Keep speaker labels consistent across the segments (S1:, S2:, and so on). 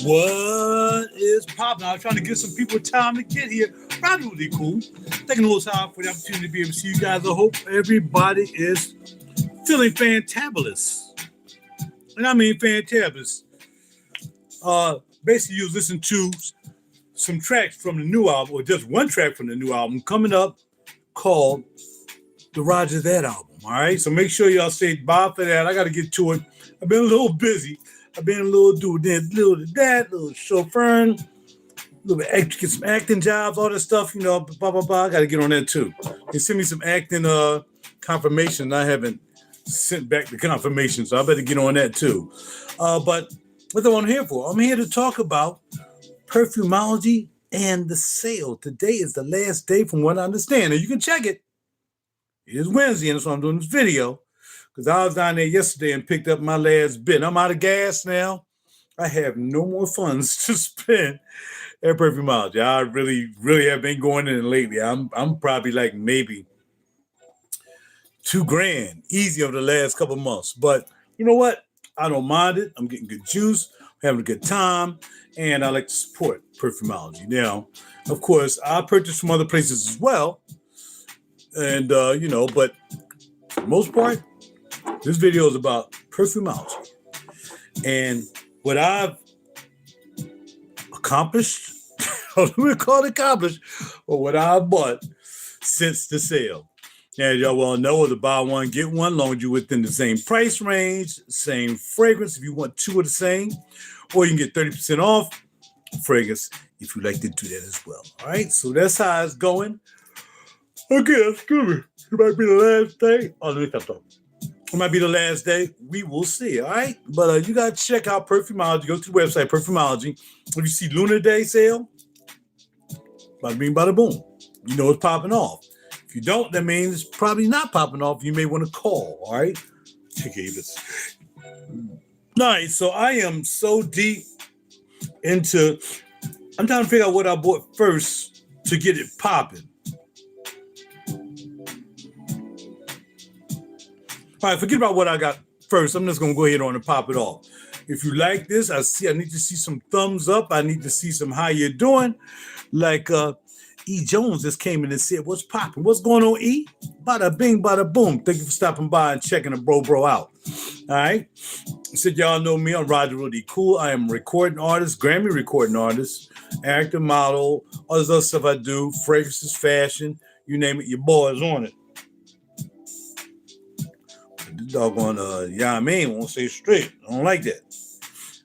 S1: What is popping? I was trying to get some people time to get here. Probably would be cool. Taking a little time for the opportunity to be able to see you guys. I hope everybody is feeling fantabulous. And I mean fantabulous. Basically, you listen to some tracks from the new album, or just one track from the new album coming up called the RaJuR That album. All right, so make sure y'all say bye for that. I got to get to it. I've been a little busy. I've been a little doing this, little that, little chauffeuring, a little bit get some acting jobs, all that stuff, blah, blah, blah. I got to get on that too. They sent me some acting confirmation. I haven't sent back the confirmation, so I better get on that too. But what I'm here for? I'm here to talk about Perfumology and the sale. Today is the last day from what I understand. And you can check it. It is Wednesday, and that's why I'm doing this video. Because I was down there yesterday and picked up my last bit. I'm out of gas now. I have no more funds to spend at Perfumology. I really have been going in lately. I'm probably like maybe $2,000 easy over the last couple months. But you know what? I don't mind it. I'm getting good juice, having a good time, and I like to support Perfumology. Now, of course, I purchase from other places as well. And, but for the most part, this video is about Perfumology and what I've accomplished ultimate call accomplished for what I bought since the sale. As y'all well know, the buy one, get one, long as you're within the same price range, same fragrance if you want two of the same, or you can get 30% off fragrance if you like to do that as well. All right, so that's how it's going. Okay, excuse me. It might be the last day. Oh, let me stop talking. It might be the last day. We will see, all right? But you got to check out Perfumology. Go to the website, Perfumology. If you see Lunar Day sale, bada bing, bada boom. You know it's popping off. If you don't, that means it's probably not popping off. You may want to call, all right? Check this. All right, so I am so deep into, I'm trying to figure out what I bought first to get it popping. All right, forget about what I got first. I'm just going to go ahead on and pop it off. If you like this, I need to see some thumbs up. I need to see some how you're doing. Like E. Jones just came in and said, what's popping? What's going on, E? Bada bing, bada boom. Thank you for stopping by and checking the bro out. All right. I said, y'all know me. I'm RaJuR Cool. I am a recording artist, Grammy recording artist, actor, model, all this other stuff I do, fragrances, fashion, you name it, your boy is on it. The doggone, I mean, won't say straight. I don't like that.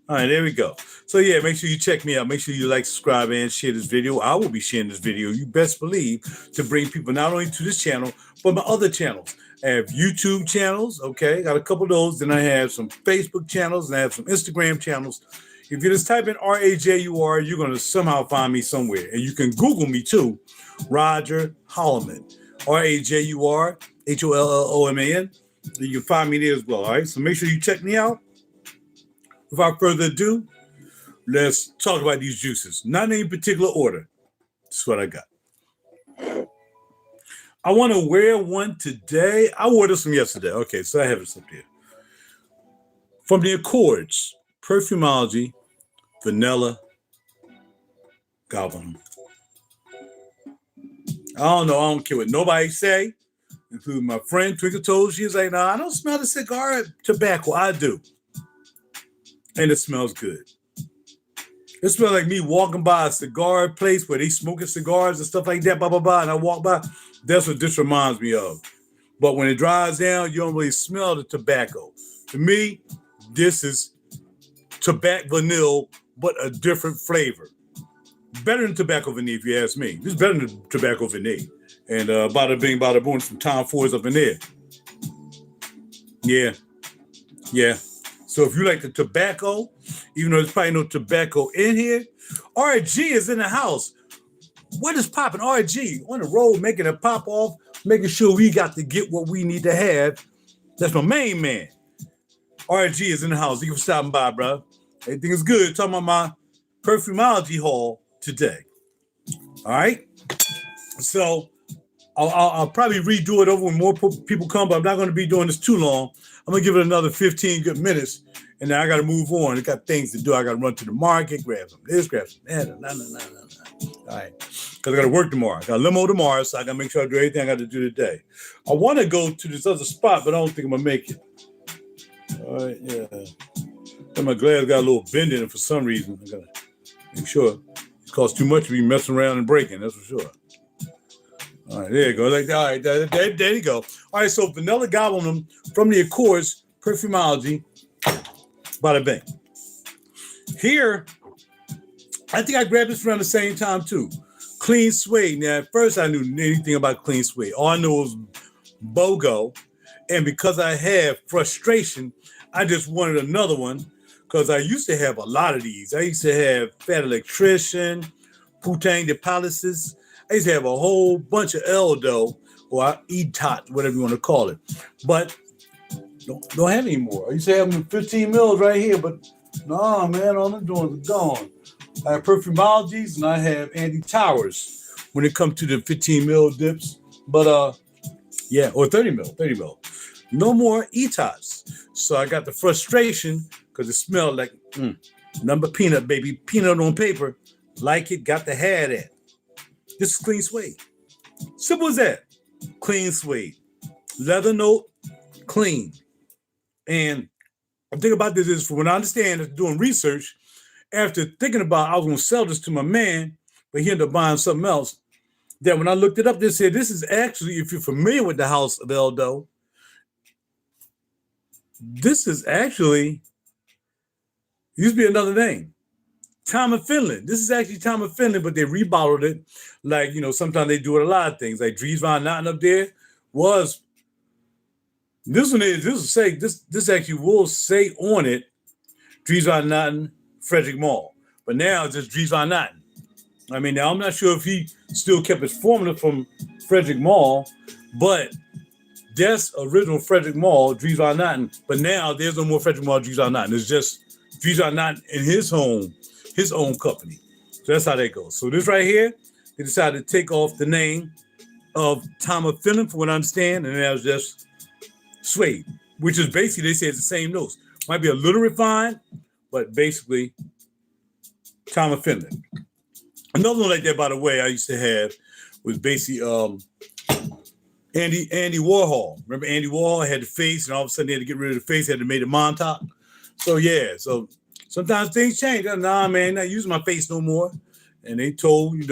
S1: All right, there we go. So yeah, make sure you check me out. Make sure you like, subscribe, and share this video. I will be sharing this video, you best believe, to bring people not only to this channel, but my other channels. I have YouTube channels, okay? Got a couple of those. Then I have some Facebook channels, and I have some Instagram channels. If you just type in RaJuR, you're going to somehow find me somewhere. And you can Google me too, RaJuR Holloman, RaJuR, HOLLOMAN. You can find me there as well, all right? So make sure you check me out. Without further ado, let's talk about these juices. Not in any particular order. That's what I got. I want to wear one today. I wore this one yesterday. Okay, so I have this up here. From the Accords, Perfumology, Vanilla, Goblin. I don't know. I don't care what nobody say. Including my friend Twinkle Toes. She's like, no, I don't smell the cigar tobacco. I do. And it smells good. It smells like me walking by a cigar place where they smoking cigars and stuff like that, blah, blah, blah, and I walk by. That's what this reminds me of. But when it dries down, you don't really smell the tobacco. To me, this is tobacco vanilla, but a different flavor. Better than tobacco vanilla, if you ask me. This is better than tobacco vanilla. And bada bing, bada boom, some Tom Fords up in there. Yeah. So if you like the tobacco, even though there's probably no tobacco in here, RG is in the house. What is popping? RG on the road, making it pop off, making sure we got to get what we need to have. That's my main man. RG is in the house. Thank you for stopping by, bro. Everything is good. Talking about my Perfumology haul today. All right. So I'll probably redo it over when more people come, but I'm not going to be doing this too long. I'm going to give it another 15 good minutes, and then I got to move on. I got things to do. I got to run to the market, grab some this, grab some that. All right. Because I got to work tomorrow. I got a limo tomorrow, so I got to make sure I do everything I got to do today. I want to go to this other spot, but I don't think I'm going to make it. All right, yeah. And my glass got a little bend in it for some reason. I got to make sure it costs too much to be messing around and breaking, that's for sure. All right, there you go. Like that. All right, there you go. All right, so Vanilla Goblin from the Accords, Perfumology, bada bing. Here, I think I grabbed this around the same time too. Clean Suede. Now, at first I knew anything about Clean Suede. All I knew was BOGO. And because I have frustration, I just wanted another one because I used to have a lot of these. I used to have Fat Electrician, Putain de Palaces. I used to have a whole bunch of Eldo or ETOT, whatever you want to call it. But don't have any more. I used to have them 15 mils right here, but no, man, all I'm doing is gone. I have Perfumologies and I have Andy Towers when it comes to the 15 mil dips. But yeah, or 30 mil. No more ETOTs. So I got the frustration because it smelled like number peanut, baby. Peanut on paper. Like it, got the hair that. This is Clean Suede. Simple as that. Clean Suede. Leather note, clean. And the thing about this is, from what I understand, doing research, after thinking about I was going to sell this to my man but he ended up buying something else. That when I looked it up, they said this is actually, if you're familiar with the House of Eldo, this is actually used to be another name. Tom of Finland. This is actually Tom of Finland, but they rebottled it. Like, sometimes they do it a lot of things. Like Dries Van Noten up there was. This actually will say on it, Dries Van Noten, Frederick Mall. But now it's just Dries Van Noten. I mean, now I'm not sure if he still kept his formula from Frederick Mall, but that's original Frederick Mall, Dries Van Noten. But now there's no more Frederick Mall, Dries Van Noten. It's just Dries Van Noten in his own company. So that's how that goes. So this right here, they decided to take off the name of Tom of Finland, for what I understand, and that was just suede, which is basically, they say it's the same notes. Might be a little refined, but basically Tom of Finland. Another one like that, by the way, I used to have was basically Andy Warhol. Remember Andy Warhol had the face, and all of a sudden they had to get rid of the face, had to make it Montauk. So yeah, so sometimes things change. Nah, man, not using my face no more. And they told,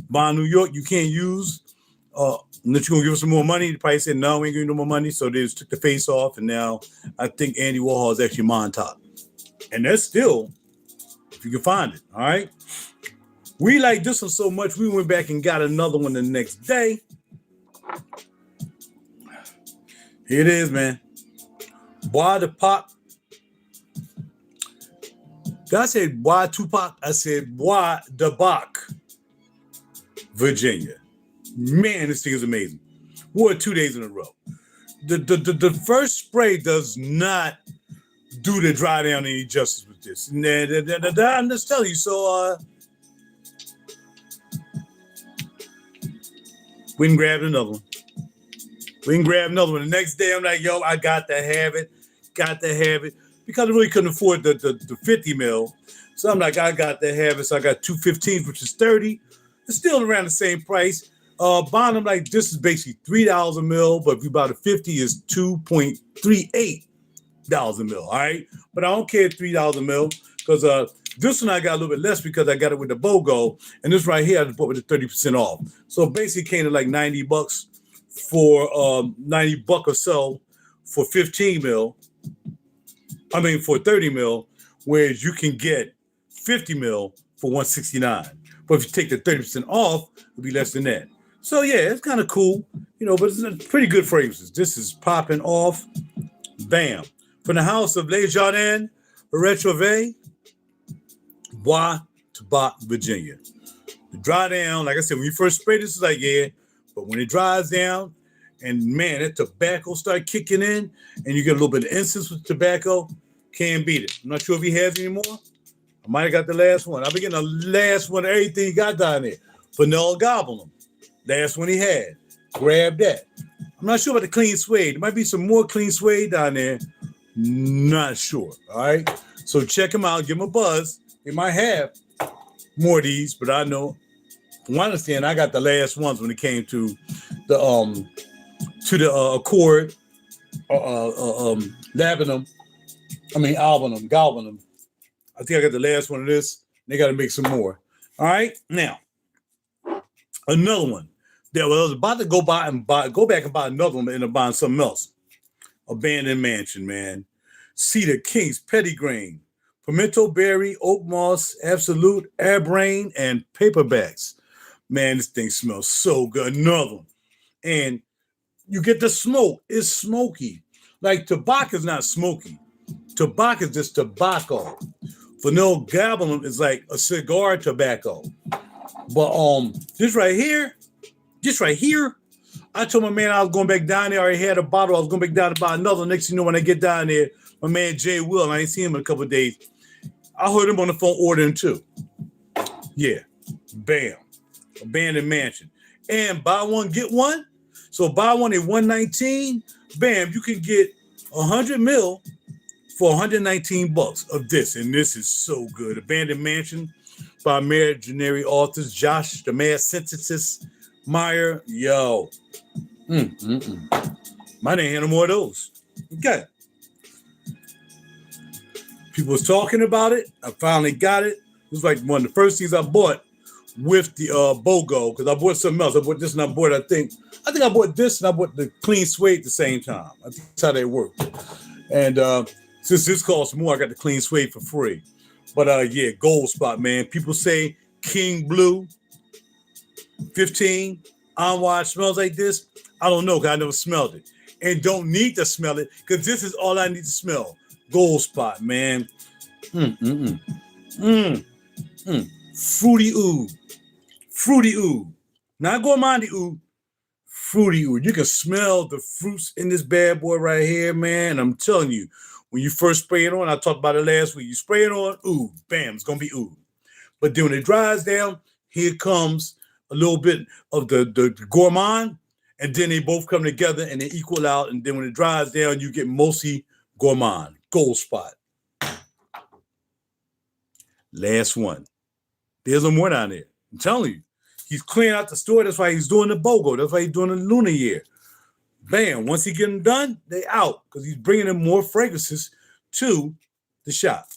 S1: Bond New York, you can't use, unless you're going to give us some more money. The price said, no, we ain't giving you no more money. So they just took the face off, and now I think Andy Warhol is actually Montauk. And that's still, if you can find it, all right? We like this one so much, we went back and got another one the next day. Here it is, man. Bois de Pac. I said Bois Tupac. I said Bois de Bac, Virginia. Man, this thing is amazing. Wore it 2 days in a row. The first spray does not do the dry down any justice with this. I'm just telling you. So we can grab another one. The next day, I'm like, yo, I got to have it. Because I really couldn't afford the 50 mil. So I'm like, I got to have it. So I got 215s, which is 30. It's still around the same price. Bond, I'm like, this is basically $3 a mil, but if you buy the 50, it's $2.38 a mil, all right? But I don't care $3 a mil, because this one I got a little bit less because I got it with the BOGO, and this right here I just bought with the 30% off. So basically it came to like $90 for $90 or so for 15 mil. I mean for 30 mil, whereas you can get 50 mil for 169. But if you take the 30% off, it'll be less than that. So yeah, it's kind of cool, but it's pretty good fragrances. This is popping off. Bam. From the house of Les Jardins, RaJuR, Bois de Bac, Virginia. The dry down, like I said, when you first spray this, it's like, yeah, but when it dries down, and man, that tobacco start kicking in, and you get a little bit of incense with tobacco, can't beat it. I'm not sure if he has any more. I might have got the last one. I've been getting the last one of everything he got down there. Vanilla Goblin. Last one he had. Grab that. I'm not sure about the clean suede. There might be some more clean suede down there. Not sure. All right. So check him out. Give him a buzz. They might have more of these, but I know. From what I understand, I got the last ones when it came to the Accord, Labinum. Galbanum. I think I got the last one of this. They got to make some more. All right. Now, another one that I was about to go back and buy another one, but end up buying something else. Abandoned Mansion, man. Cedar King's Petitgrain, Pimento Berry, Oak Moss, Absolute, Air Brain, and Paperbacks. Man, this thing smells so good. Another one. And you get the smoke. It's smoky. Like tobacco is not smoky. Tobacco is just tobacco. Vanilla Goblin is like a cigar tobacco. But this right here, I told my man I was going back down there. I already had a bottle. I was going back down to buy another. Next thing you know, when I get down there, my man Jay Will, I ain't seen him in a couple of days. I heard him on the phone ordering too. Yeah. Bam. Abandoned Mansion. And buy one, get one. So buy one at $119. Bam, you can get 100 mil for $119 of this. And this is so good. Abandoned Mansion by imaginary authors Josh, the Mad Synthesis, Meyer. Yo. Might ain't had no more of those. Okay. People was talking about it. I finally got it. It was like one of the first things I bought with the BOGO, because I bought something else. I bought this and I think I bought this and I bought the clean suede at the same time. I think that's how they work. And since this costs more, I got the clean suede for free. But yeah, Gold Spot, man. People say King Blue 15 on why it smells like this. I don't know, because I never smelled it. And don't need to smell it, because this is all I need to smell. Gold Spot, man. Fruity oud. Fruity oud. Not gourmandy oud. Fruity oud. You can smell the fruits in this bad boy right here, man. I'm telling you, when you first spray it on, I talked about it last week. You spray it on, oud. Bam, it's going to be oud. But then when it dries down, here comes a little bit of the gourmand, and then they both come together and they equal out. And then when it dries down, you get mostly gourmand. Gold Spot. Last one. There's no more down there. I'm telling you. He's clearing out the store. That's why he's doing the BOGO. That's why he's doing the Lunar year. Bam. Once he get them done, they out, because he's bringing in more fragrances to the shop.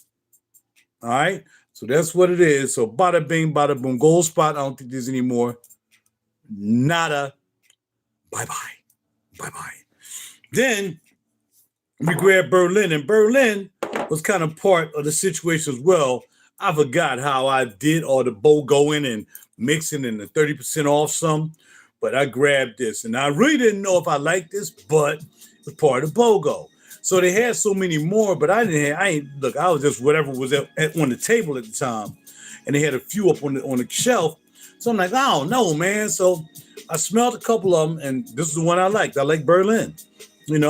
S1: All right? So that's what it is. So bada bing, bada boom. Gold Spot. I don't think there's any more. Nada. Bye-bye. Bye-bye. Then we grabbed Berlin. And Berlin was kind of part of the situation as well. I forgot how I did all the BOGOing and mixing and the 30% off some. But I grabbed this. And I really didn't know if I liked this, but it was part of BOGO. So they had so many more, but I was just whatever was on the table at the time. And they had a few up on the shelf. So I'm like, I don't know, man. So I smelled a couple of them, and this is the one I liked. I like Berlin, and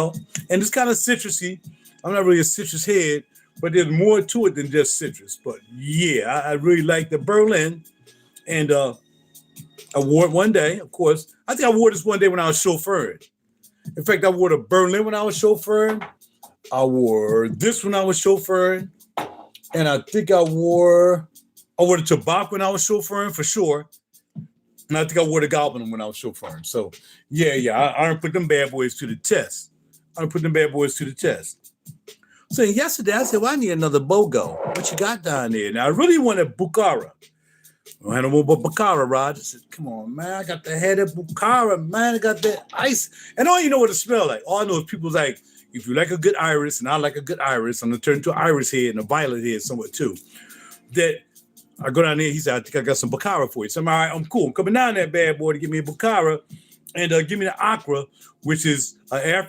S1: it's kind of citrusy. I'm not really a citrus head, but there's more to it than just citrus. But yeah, I really like the Berlin. And I wore it one day, of course. I think I wore this one day when I was chauffeuring. In fact, I wore the Berlin when I was chauffeuring. I wore this when I was chauffeuring. And I think I wore the Tobacco when I was chauffeuring for sure. And I think I wore the Goblin when I was chauffeuring. So yeah, I done put them bad boys to the test. So yesterday I said, well, I need another BOGO. What you got down there? Now I really wanted Bukhara. I had no more Bukhara, Raj. I said, come on, man. I got the head of Bukhara, man. I got that ice. And all you know what it smells like. All I know is people's like, if you like a good iris, and I like a good iris, I'm going to turn into an iris head and a violet head somewhere too. That I go down there, he said, I think I got some Bukhara for you. So I'm all right, I'm cool. I'm coming down that bad boy to give me a Bukhara and give me the Accra, which is a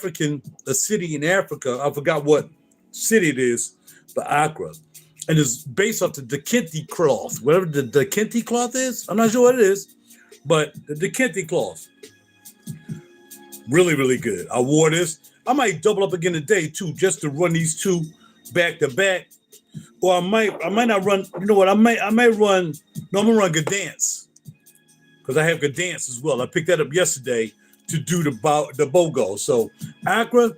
S1: city in Africa. I forgot what city it is, but Accra. And it's based off the Dakenti cloth, whatever the Dakenti cloth is. I'm not sure what it is, but the Dakenti cloth. Really, really good. I wore this. I might double up again today too, just to run these two back to back. Or I might not run. You know what? I'm gonna run Gdansk, because I have Gdansk as well. I picked that up yesterday to do the BOGO. So Accra,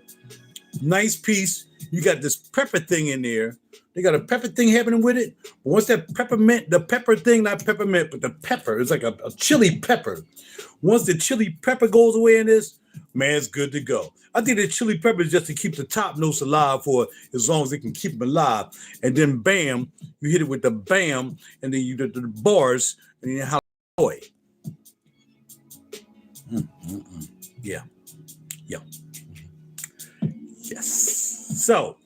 S1: nice piece. You got this pepper thing in there. They got a pepper thing happening with it. But once that the pepper thing, not peppermint, but the pepper, it's like a chili pepper. Once the chili pepper goes away in this, man, it's good to go. I think the chili pepper is just to keep the top notes alive for as long as they can keep them alive. And then bam, you hit it with the bam, and then you do the bars, and then how boy. Yeah. Yes. So,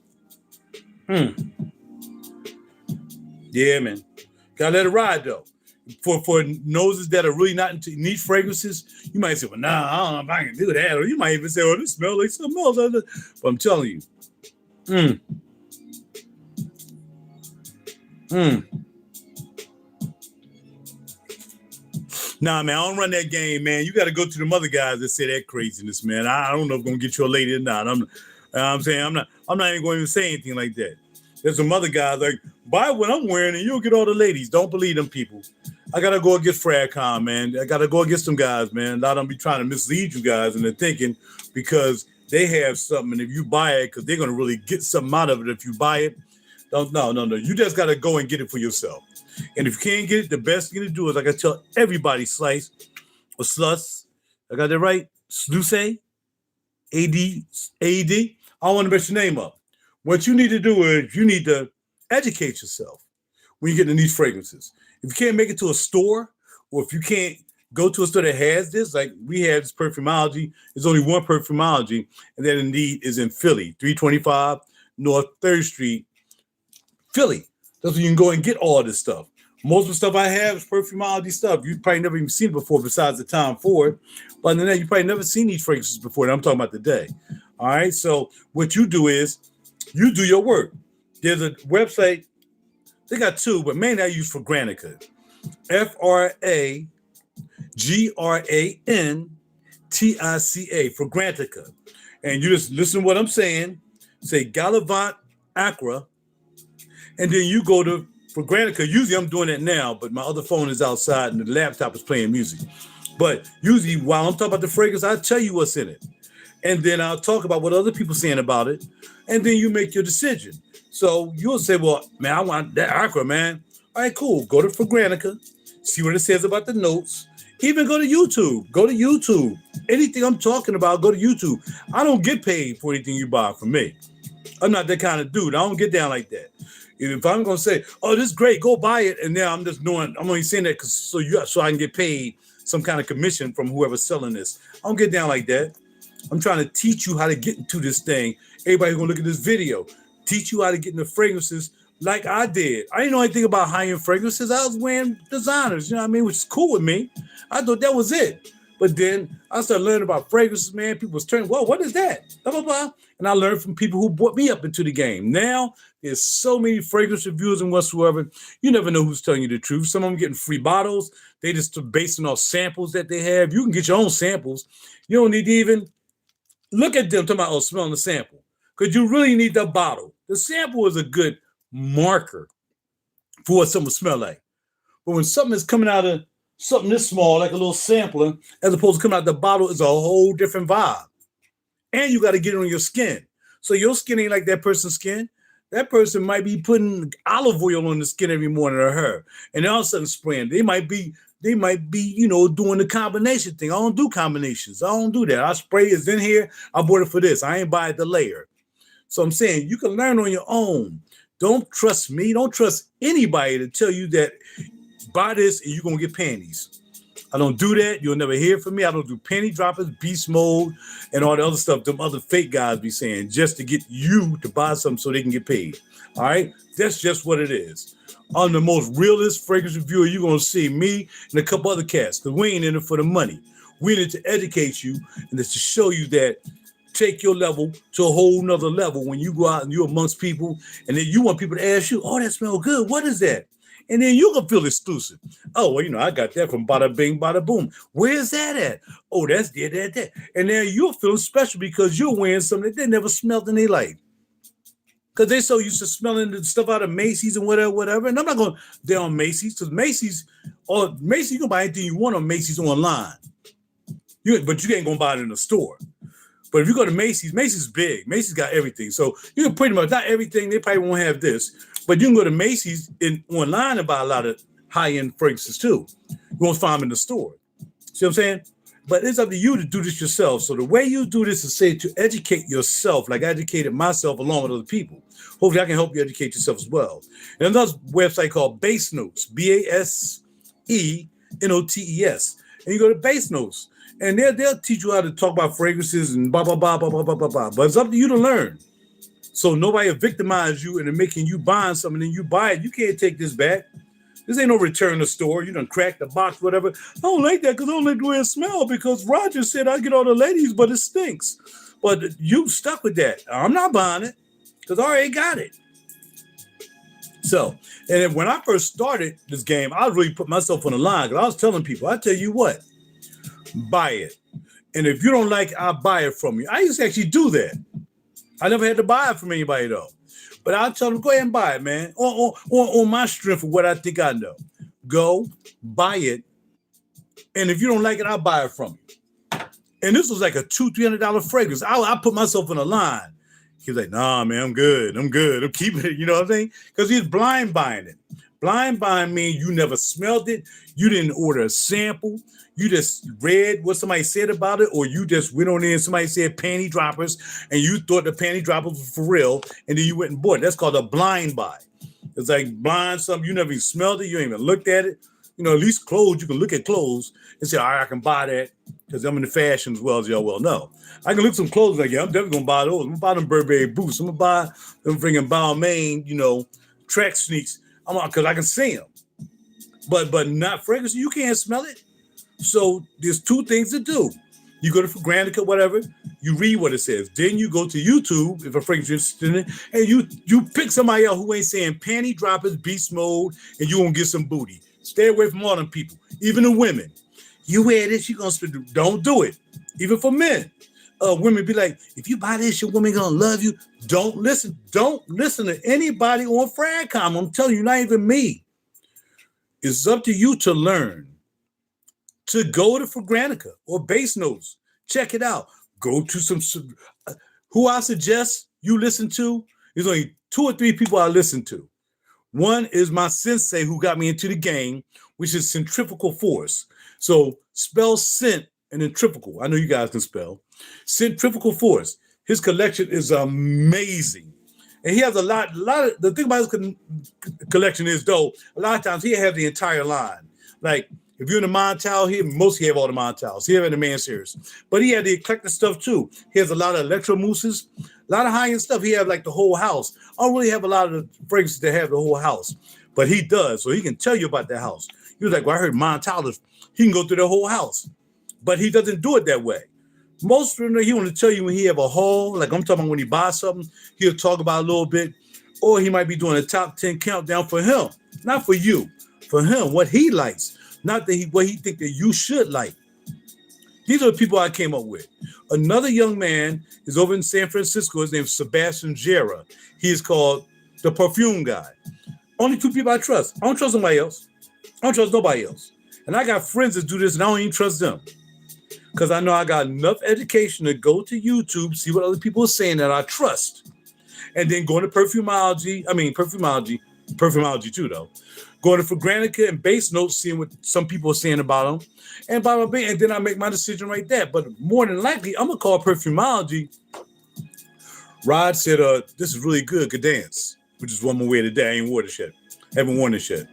S1: yeah, man. Gotta let it ride though. For noses that are really not into niche fragrances, you might say, well, nah, I don't know if I can do that. Or you might even say, oh, this smells like something else. But I'm telling you. Nah, man, I don't run that game, man. You got to go to them other guys that say that craziness, man. I don't know if I'm going to get you a lady or not. I'm saying I'm not even going to say anything like that. There's some other guys like, buy what I'm wearing and you'll get all the ladies. Don't believe them people. I got to go against Fragcon, man. I got to go against them guys, man. A lot of them be trying to mislead you guys into thinking because they have something. And if you buy it, because they're going to really get something out of it if you buy it. No. You just got to go and get it for yourself. And if you can't get it, the best thing to do is, like I tell everybody, Slice or Sluss. I got that right? Sluce? A-D? I don't want to mess your name up. What you need to do is you need to educate yourself when you get into these fragrances. If you can't make it to a store, or if you can't go to a store that has this, like we have this Perfumology. There's only one Perfumology, and that indeed is in Philly, 325 North 3rd Street, Philly. That's where you can go and get all this stuff. Most of the stuff I have is Perfumology stuff. You've probably never even seen it before besides the Tom Ford. But other than that, you've probably never seen these fragrances before that I'm talking about today. All right, so what you do is you do your work. There's a website, they got two, but mainly I use Fragrantica. FRAGRANTICA, Fragrantica. And you just listen to what I'm saying, say Gallivant Accra, and then you go to Fragrantica. Usually I'm doing that now, but my other phone is outside and the laptop is playing music. But usually while I'm talking about the fragrance, I'll tell you what's in it. And then I'll talk about what other people are saying about it. And then you make your decision. So you'll say, well, man, I want that Accra, man. All right, cool. Go to Fragrantica, see what it says about the notes. Even go to YouTube. Go to YouTube. Anything I'm talking about, go to YouTube. I don't get paid for anything you buy from me. I'm not that kind of dude. I don't get down like that. If I'm going to say, oh, this is great, go buy it. And now I'm only saying that so I can get paid some kind of commission from whoever's selling this. I don't get down like that. I'm trying to teach you how to get into this thing. Everybody's going to look at this video. Teach you how to get into fragrances like I did. I didn't know anything about high-end fragrances. I was wearing designers, you know what I mean, which is cool with me. I thought that was it. But then I started learning about fragrances, man. People was turning, whoa, what is that? Blah, blah, blah. And I learned from people who brought me up into the game. Now, there's so many fragrance reviews and whatsoever. You never know who's telling you the truth. Some of them getting free bottles. They just basing off samples that they have. You can get your own samples. You don't need to even look at them talking about, smelling the sample. Because you really need the bottle. The sample is a good marker for what something will smell like. But when something is coming out of something this small, like a little sampler, as opposed to coming out the bottle, is a whole different vibe. And you got to get it on your skin. So your skin ain't like that person's skin. That person might be putting olive oil on the skin every morning or her. And all of a sudden spraying. They might be, doing the combination thing. I don't do combinations. I don't do that. I spray it's in here. I bought it for this. I ain't buy it the layer. So I'm saying you can learn on your own. Don't trust me. Don't trust anybody to tell you that buy this and you're going to get panties. I don't do that. You'll never hear from me. I don't do panty droppers, beast mode, and all the other stuff them other fake guys be saying just to get you to buy something so they can get paid. All right? That's just what it is. I'm the most realist fragrance reviewer you're going to see, me and a couple other cats, because we ain't in it for the money. We need to educate you and it's to show you that take your level to a whole nother level when you go out and you're amongst people and then you want people to ask you, oh, that smells good. What is that? And then you can feel exclusive. Oh, well, I got that from Bada Bing, Bada Boom. Where's that at? Oh, that's that. And then you're feeling special because you're wearing something that they never smelled in their life. Because they're so used to smelling the stuff out of Macy's and whatever. And I'm not going down Macy's because Macy's, you can buy anything you want on Macy's online. But you ain't going to buy it in the store. But if you go to Macy's, Macy's big. Macy's got everything. So you can pretty much, not everything, they probably won't have this. But you can go to Macy's online and buy a lot of high-end fragrances too. You won't find them in the store. See what I'm saying? But it's up to you to do this yourself. So the way you do this is to educate yourself, like I educated myself along with other people. Hopefully I can help you educate yourself as well. And another website called Base Notes, BASENOTES. And you go to Base Notes. And they'll teach you how to talk about fragrances and blah, blah, blah, blah, blah, blah, blah, blah. But it's up to you to learn. So nobody will victimize you into making you buying something and you buy it. You can't take this back. This ain't no return to store. You done crack the box, whatever. I don't like that because I don't like the way it smells because RaJuR said I get all the ladies, but it stinks. But you stuck with that. I'm not buying it because I already got it. So, and then when I first started this game, I really put myself on the line because I was telling people, I tell you what, buy it. And if you don't like it, I'll buy it from you. I used to actually do that. I never had to buy it from anybody though. But I'll tell them, go ahead and buy it, man. On my strength of what I think I know. Go, buy it. And if you don't like it, I'll buy it from you. And this was like a $200-$300 fragrance. I put myself on the line. He was like, nah, man, I'm good. I'm keeping it. You know what I'm saying? Because he's blind buying it. Blind buying means you never smelled it. You didn't order a sample. You just read what somebody said about it, or you just went on in and somebody said panty droppers, and you thought the panty droppers was for real, and then you went and bought it. That's called a blind buy. It's like blind something. You never even smelled it. You ain't even looked at it. at least clothes, you can look at clothes and say, all right, I can buy that because I'm in the fashion as well, as y'all well know. I can look at some clothes like, yeah, I'm definitely going to buy those. I'm going to buy them Burberry boots. I'm going to buy them freaking Balmain, track sneaks. Because I can see them. But not fragrance. You can't smell it. So there's two things to do. You go to Fragrantica, whatever, you read what it says. Then you go to YouTube, if a fragrance you're interested in it, and you pick somebody else who ain't saying panty droppers, beast mode, and you're going to get some booty. Stay away from all them people, even the women. You wear this, you're going to don't do it. Even for men. Women be like, if you buy this, your woman going to love you. Don't listen. Don't listen to anybody on Fragcom. I'm telling you, not even me. It's up to you to learn. To go to Fragrantica or Base Notes. Check it out. Go to some who I suggest you listen to. There's only 2 or 3 people I listen to. One is my sensei who got me into the game, which is centrifugal force. So spell cent and centrifugal. I know you guys can spell. Centrifugal force. His collection is amazing. And he has a lot of, the thing about his collection is though, a lot of times he has the entire line. Like, if you're in the Montal, he mostly have all the Montals. He have in the Man series. But he had the eclectic stuff too. He has a lot of electro mousses, a lot of high-end stuff. He have like the whole house. I don't really have a lot of the fragrances that have the whole house. But he does, so he can tell you about that house. He was like, well, I heard Montal, he can go through the whole house. But he doesn't do it that way. Most of them, he want to tell you when he have a haul, like I'm talking about when he buys something, he'll talk about it a little bit. Or he might be doing a top 10 countdown for him. Not for you. For him, what he likes. Not that what he think that you should like. These are the people I came up with. Another young man is over in San Francisco. His name is Sebastian Gera. He is called the Perfume Guy. Only 2 people I trust. I don't trust somebody else. I don't trust nobody else. And I got friends that do this, and I don't even trust them. Because I know I got enough education to go to YouTube, see what other people are saying that I trust. And then go to Perfumology too, though. Going to Fragrantica and Base Notes, seeing what some people are saying about them, and blah, blah, blah, and then I make my decision right there. But more than likely, I'm going to call Perfumology. Rod said, this is really good, good dance, which is one more way today. I ain't worn this yet. Haven't worn this yet.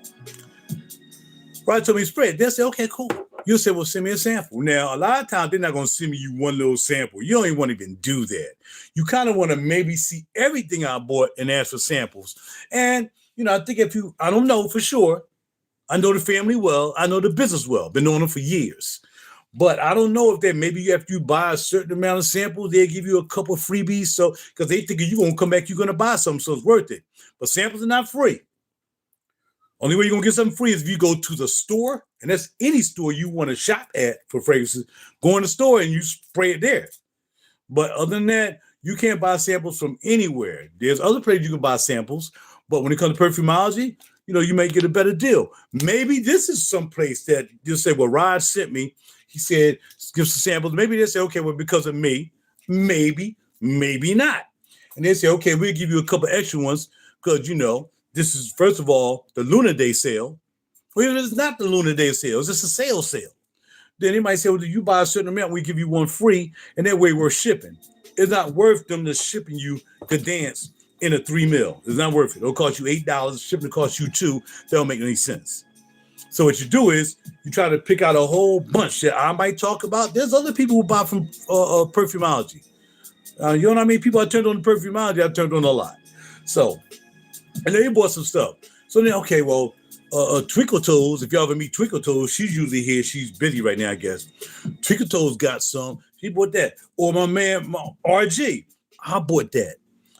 S1: Rod told me to spray it. They'll say, okay, cool. You'll say, well, send me a sample. Now, a lot of times, they're not going to send me you one little sample. You don't even want to even do that. You kind of want to maybe see everything I bought and ask for samples. And I think I don't know for sure. I know the family well. I know the business well. Been knowing them for years. But I don't know if that maybe after you buy a certain amount of samples, they'll give you a couple of freebies. So, because they think you're going to come back, you're going to buy something, so it's worth it. But samples are not free. Only way you're going to get something free is if you go to the store, and that's any store you want to shop at for fragrances. Go in the store and you spray it there. But other than that, you can't buy samples from anywhere. There's other places you can buy samples. But when it comes to Perfumology, you may get a better deal. Maybe this is some place that you'll say, well, Rod sent me. He said, give some samples. Maybe they say, okay, well, because of me, maybe not. And they say, okay, we'll give you a couple extra ones because, this is, first of all, the Lunar Day sale. Well, it's not the Lunar Day sale. It's just a sales sale. Then they might say, well, you buy a certain amount, we give you one free, and that way we're shipping. It's not worth them to shipping you the dance in a 3 mil. It's not worth it. It'll cost you $8. Shipping costs you $2. That don't make any sense. So what you do is you try to pick out a whole bunch that I might talk about. There's other people who buy from Perfumology. You know what I mean? People I turned on to Perfumology, I turned on a lot. So, and they bought some stuff. So then, okay, well, Twinkle Toes, if y'all ever meet Twinkle Toes, she's usually here. She's busy right now, I guess. Twinkle Toes got some. She bought that. Or my man, RG, I bought that.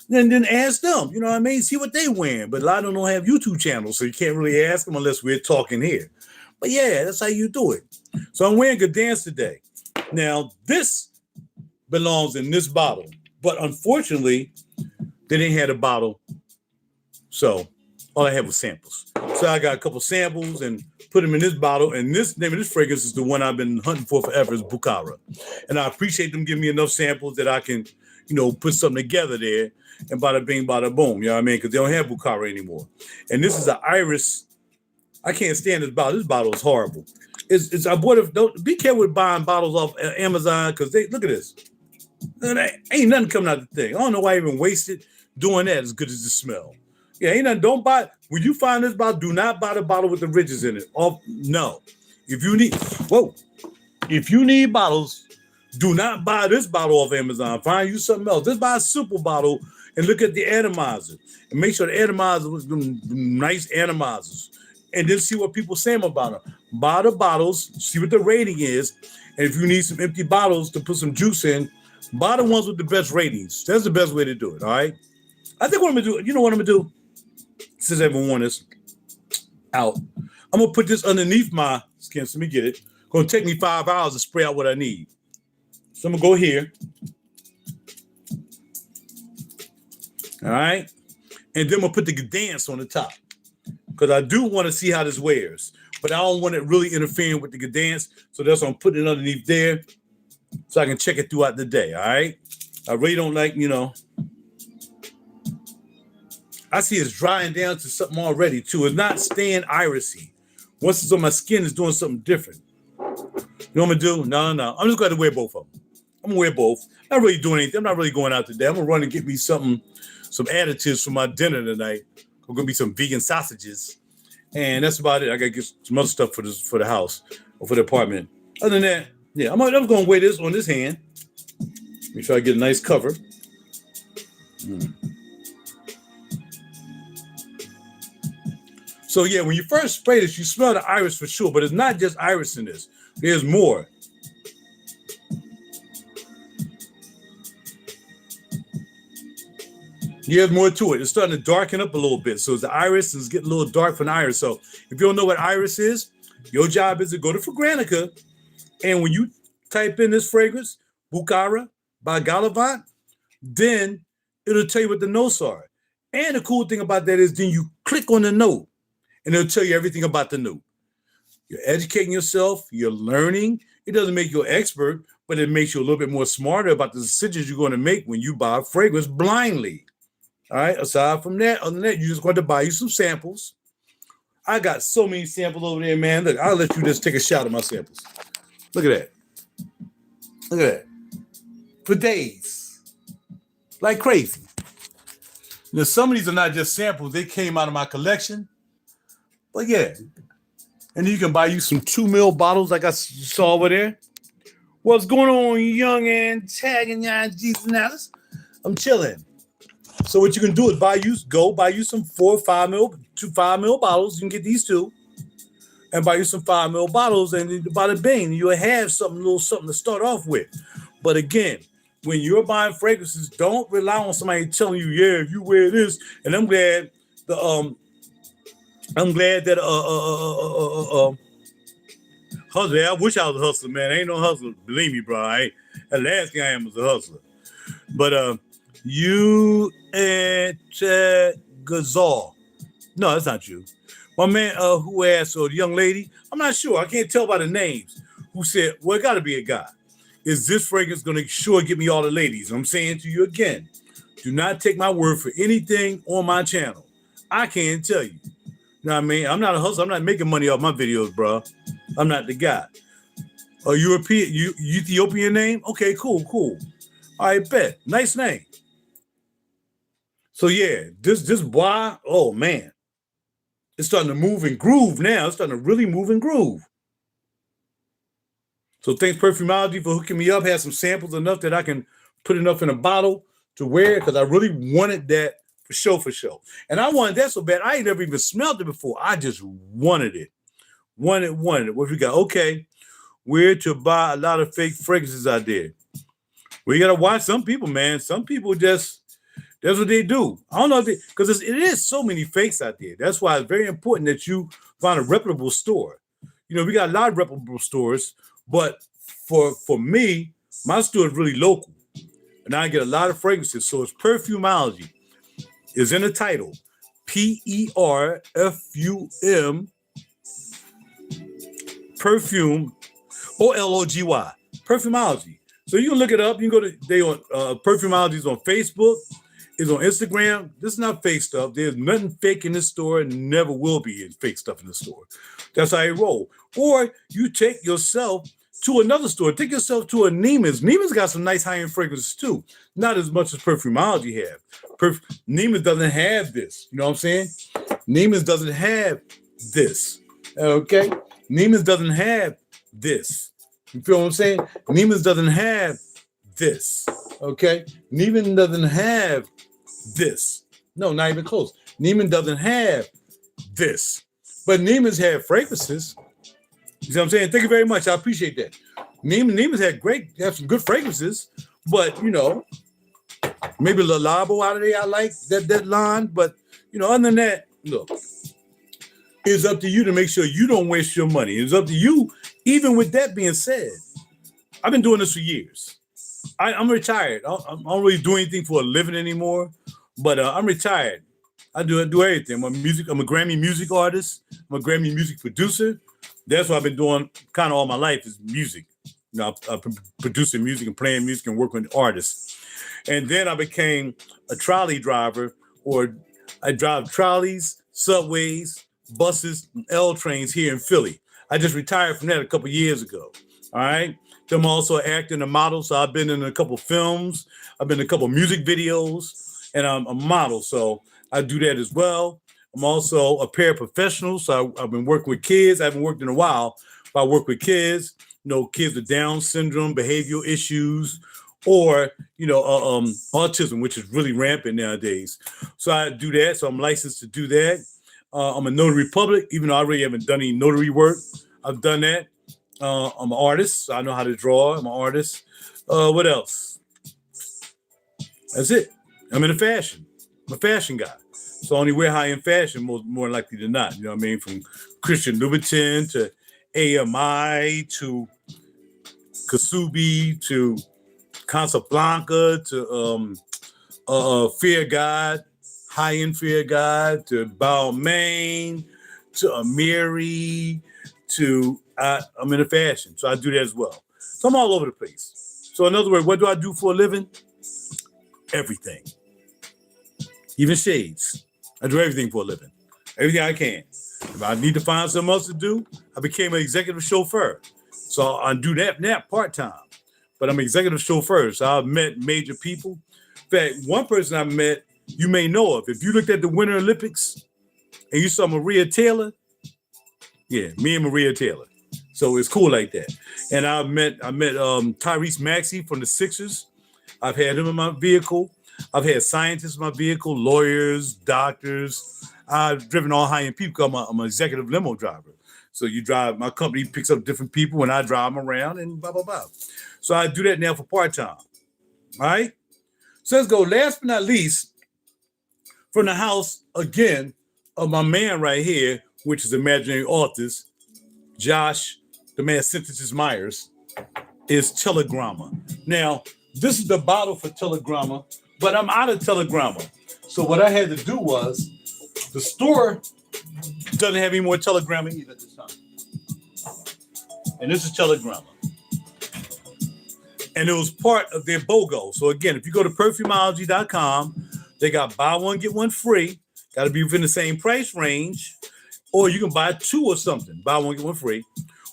S1: Then ask them, you know what I mean? See what they wearing. But a lot of them don't have YouTube channels, so you can't really ask them unless we're talking here. But yeah, that's how you do it. So I'm wearing Good Dance today. Now, this belongs in this bottle. But unfortunately, they didn't have a bottle. So all I had was samples. So I got a couple samples and put them in this bottle. And this name of this fragrance is the one I've been hunting for forever, is Bukhara. And I appreciate them giving me enough samples that I can, put something together there. And bada bing, bada boom, you know what I mean? Because they don't have Bukhara anymore. And this is an iris. I can't stand this bottle. This bottle is horrible. I bought it. Don't be careful with buying bottles off Amazon because they look at this. Ain't nothing coming out of the thing. I don't know why I even wasted doing that as good as it smell. Yeah, ain't nothing. Don't buy. When you find this bottle, do not buy the bottle with the ridges in it. Oh, no. If you need, whoa. If you need bottles, do not buy this bottle off Amazon. Find you something else. Just buy a simple bottle and look at the atomizer. And make sure the atomizer was them nice atomizers. And then see what people say about them. Buy the bottles, see what the rating is. And if you need some empty bottles to put some juice in, buy the ones with the best ratings. That's the best way to do it, all right? I think what I'm going to do, you know what I'm going to do? Since everyone wants this out, I'm going to put this underneath my skin. So let me get it. Going to take me 5 hours to spray out what I need. So I'm going to go here. All right. And then I'm going to put the Gdansk on the top because I do want to see how this wears. But I don't want it really interfering with the Gdansk. So that's why I'm putting it underneath there so I can check it throughout the day. All right. I really don't like, I see it's drying down to something already too. It's not staying irisy. Once it's on my skin, it's doing something different. You know what I'm gonna do? No. I'm just going to wear both of them. I'm gonna wear both. Not really doing anything. I'm not really going out today. I'm gonna run and get me some additives for my dinner tonight. I'm gonna be some vegan sausages, and that's about it. I gotta get some other stuff for the house or for the apartment. Other than that, yeah, I'm gonna wear this on this hand. Make sure I get a nice cover. So yeah, when you first spray this, you smell the iris for sure, but it's not just iris in this. There's more. Yeah, there's more to it. It's starting to darken up a little bit. So the iris is getting a little dark from the iris. So if you don't know what iris is, your job is to go to Fragrantica, and when you type in this fragrance, Bukhara by Galavant, then it'll tell you what the notes are. And the cool thing about that is then you click on the note, and it'll tell you everything about the note. You're educating yourself. You're learning. It doesn't make you an expert, but it makes you a little bit more smarter about the decisions you're going to make when you buy a fragrance blindly. All right. Aside from that, other than that, you're just going to buy you some samples. I got so many samples over there, man. Look, I'll let you just take a shot of my samples. Look at that. Look at that. For days. Like crazy. Now, some of these are not just samples. They came out of my collection. But yeah. And you can buy you some 2 ml bottles like I saw over there. What's going on, young and tagging y'all Jesus? I'm chilling. So what you can do is buy you some 4 or 5 ml, 2 5 ml bottles. You can get these two. And buy you some 5 ml bottles, and bada bing, you'll have little something to start off with. But again, when you're buying fragrances, don't rely on somebody telling you, yeah, if you wear this. And I'm glad that hustler. I wish I was a hustler, man. I ain't no hustler. Believe me, bro. The last thing I am was a hustler. But you and Gazal. No, that's not you. My man who asked, or the young lady, I'm not sure. I can't tell by the names, who said, well, it got to be a guy. Is this fragrance going to sure get me all the ladies? I'm saying to you again, do not take my word for anything on my channel. I can't tell you. You know what I mean? I'm not a hustler. I'm not making money off my videos, bro. I'm not the guy. A European, Ethiopian name? Okay, cool. All right, bet. Nice name. So yeah, this boy, oh man. It's starting to move and groove now. It's starting to really move and groove. So thanks Perfumology for hooking me up. Had some samples enough that I can put enough in a bottle to wear because I really wanted that for show. And I wanted that so bad. I ain't never even smelled it before. I just wanted it. Wanted it. What we got? Okay. Where to buy a lot of fake fragrances out there. We got to watch some people, man. Some people just, that's what they do. I don't know if because it is so many fakes out there. That's why it's very important that you find a reputable store. We got a lot of reputable stores, but for me, my store is really local. And I get a lot of fragrances. So it's Perfumology. It's in the title. PERFUM Perfume OLOGY. Perfumology. So you can look it up. You can go to Perfumology is on Facebook. Is on Instagram. This is not fake stuff. There's nothing fake in this store and never will be fake stuff in the store. That's how you roll. Or you take yourself to another store. Take yourself to a Neiman's. Neiman's got some nice high-end fragrances too. Not as much as Perfumology have. Neiman's doesn't have this. You know what I'm saying? Neiman's doesn't have this. Okay? Neiman's doesn't have this. You feel what I'm saying? Neiman's doesn't have this. Okay? Neiman doesn't have this. No, not even close. Neiman doesn't have this. But Neiman's have fragrances. You see what I'm saying? Thank you very much. I appreciate that. Neiman's have some good fragrances, but maybe Le Labo out of there. I like that line, but other than that, look, it's up to you to make sure you don't waste your money. It's up to you. Even with that being said, I've been doing this for years. I'm retired. I don't really do anything for a living anymore, but I'm retired. I do everything. I'm a Grammy music artist. I'm a Grammy music producer. That's what I've been doing kind of all my life is music. I'm producing music and playing music and working with artists. And then I became a trolley driver, or I drive trolleys, subways, buses, and L trains here in Philly. I just retired from that a couple years ago. All right. Then I'm also acting a model. So I've been in a couple films. I've been in a couple music videos, and I'm a model. So I do that as well. I'm also a paraprofessional. So I've been working with kids. I haven't worked in a while, but I work with kids, kids with Down syndrome, behavioral issues, or, autism, which is really rampant nowadays. So I do that. So I'm licensed to do that. I'm a notary public, even though I really haven't done any notary work. I've done that. I'm an artist. So I know how to draw. I'm an artist. What else? That's it. I'm in fashion. I'm a fashion guy. So I only wear high-end fashion more likely than not. You know what I mean? From Christian Louboutin to AMI to Kasubi to Casablanca to Fear God, high-end Fear God to Balmain to Amiri to I'm in fashion. So I do that as well. So I'm all over the place. So in other words, what do I do for a living? Everything. Even shades. I do everything for a living. Everything I can. If I need to find something else to do, I became an executive chauffeur. So I do that now part-time. But I'm an executive chauffeur. So I've met major people. In fact, one person I met, you may know of. If you looked at the Winter Olympics and you saw Maria Taylor, yeah, me and Maria Taylor. So it's cool like that. And I met Tyrese Maxey from the Sixers. I've had him in my vehicle. I've had scientists in my vehicle, lawyers, doctors. I've driven all high-end people. I'm an executive limo driver. So you drive, my company picks up different people and I drive them around and blah, blah, blah. So I do that now for part-time. All right? So let's go. Last but not least, from the house, again, of my man right here, which is Imaginary Authors, Josh, the man Synthesis Myers, is Telegramma. Now, this is the bottle for Telegramma, but I'm out of Telegramma. So what I had to do was, the store doesn't have any more Telegramma either at this time. And this is Telegramma. And it was part of their BOGO. So again, if you go to Perfumology.com, they got buy one, get one free. Got to be within the same price range. Or you can buy two or something. Buy one, get one free.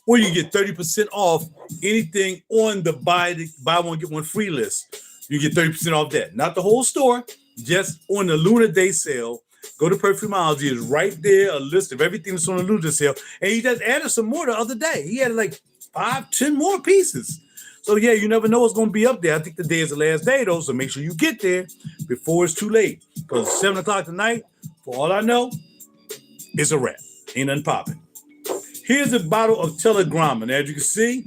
S1: Or you get 30% off anything on the buy one, get one free list. You get 30% off that. Not the whole store, just on the Lunar Day sale. Go to Perfumology. It's right there, a list of everything that's on the Lunar Day sale. And he just added some more the other day. He had like 5-10 more pieces. So yeah, you never know what's going to be up there. I think the day is the last day though, so make sure you get there before it's too late. Because 7 o'clock tonight, for all I know, it's a wrap. Ain't nothing popping. Here's a bottle of Telegramma. And as you can see,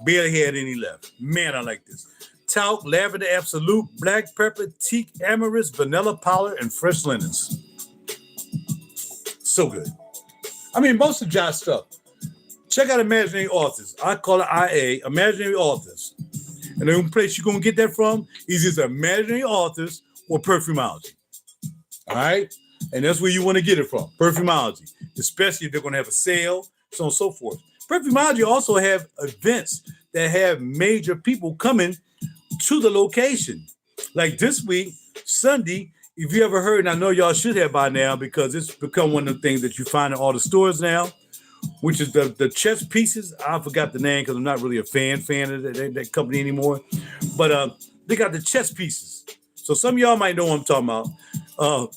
S1: barely had any left. Man, I like this. Talc, lavender absolute, black pepper, teak, amorous, vanilla powder, and fresh linens. So good. I mean, most of Josh's stuff. Check out Imaginary Authors. I call it IA, Imaginary Authors. And the only place you're going to get that from is either Imaginary Authors or Perfumology. All right? And that's where you want to get it from, Perfumology. Especially if they're going to have a sale, so on and so forth. Perfumology also have events that have major people coming to the location. Like this week, Sunday, if you ever heard, and I know y'all should have by now because it's become one of the things that you find in all the stores now, which is the chest pieces. I forgot the name because I'm not really a fan of that company anymore. But they got the chest pieces. So some of y'all might know what I'm talking about.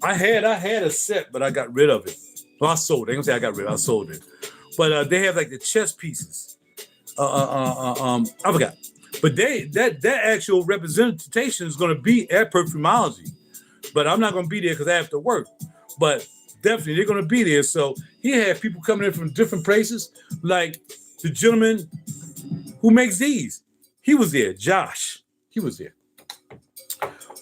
S1: I had a set, but I got rid of it. Well, I sold it. I ain't gonna say I got rid of it. I sold it. But they have like the chest pieces. I forgot. But that actual representation is going to be at Perfumology. But I'm not going to be there because I have to work. But definitely they're going to be there. So he had people coming in from different places, like the gentleman who makes these. He was there. Josh. He was there.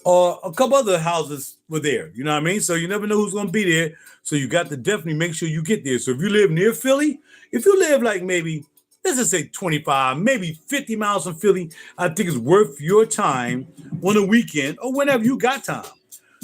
S1: A couple other houses were there. You know what I mean? So you never know who's going to be there. So you got to definitely make sure you get there. So if you live near Philly, if you live like maybe, let's just say 25, maybe 50 miles from Philly, I think it's worth your time on a weekend or whenever you got time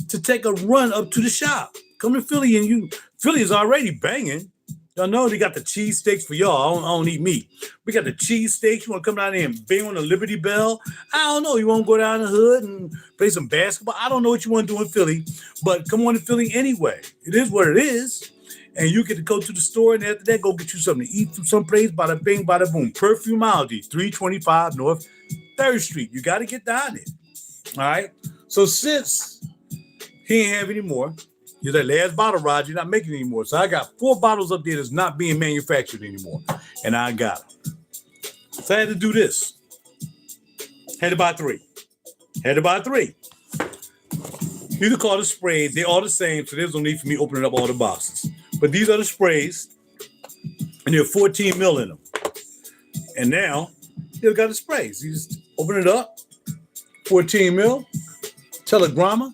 S1: to take a run up to the shop. Come to Philly and Philly is already banging. Y'all know they got the cheese steaks for y'all. I don't eat meat. We got the cheese steaks. You want to come down there and bang on the Liberty Bell? I don't know. You want to go down the hood and play some basketball? I don't know what you want to do in Philly, but come on to Philly anyway. It is what it is. And you get to go to the store and after that, go get you something to eat from someplace. Bada bing, bada boom. Perfumology, 325 North 3rd Street. You got to get down there. All right? So since he ain't have any more, he's like, last bottle, RaJuR, you're not making it anymore. So I got 4 bottles up there that's not being manufactured anymore. And I got them. So I had to do this. Had to buy 3. These are called the sprays. They're all the same, so there's no need for me opening up all the boxes. But these are the sprays, and there are 14 mil in them. And now, you've got the sprays. You just open it up, 14 mil, Telegramma,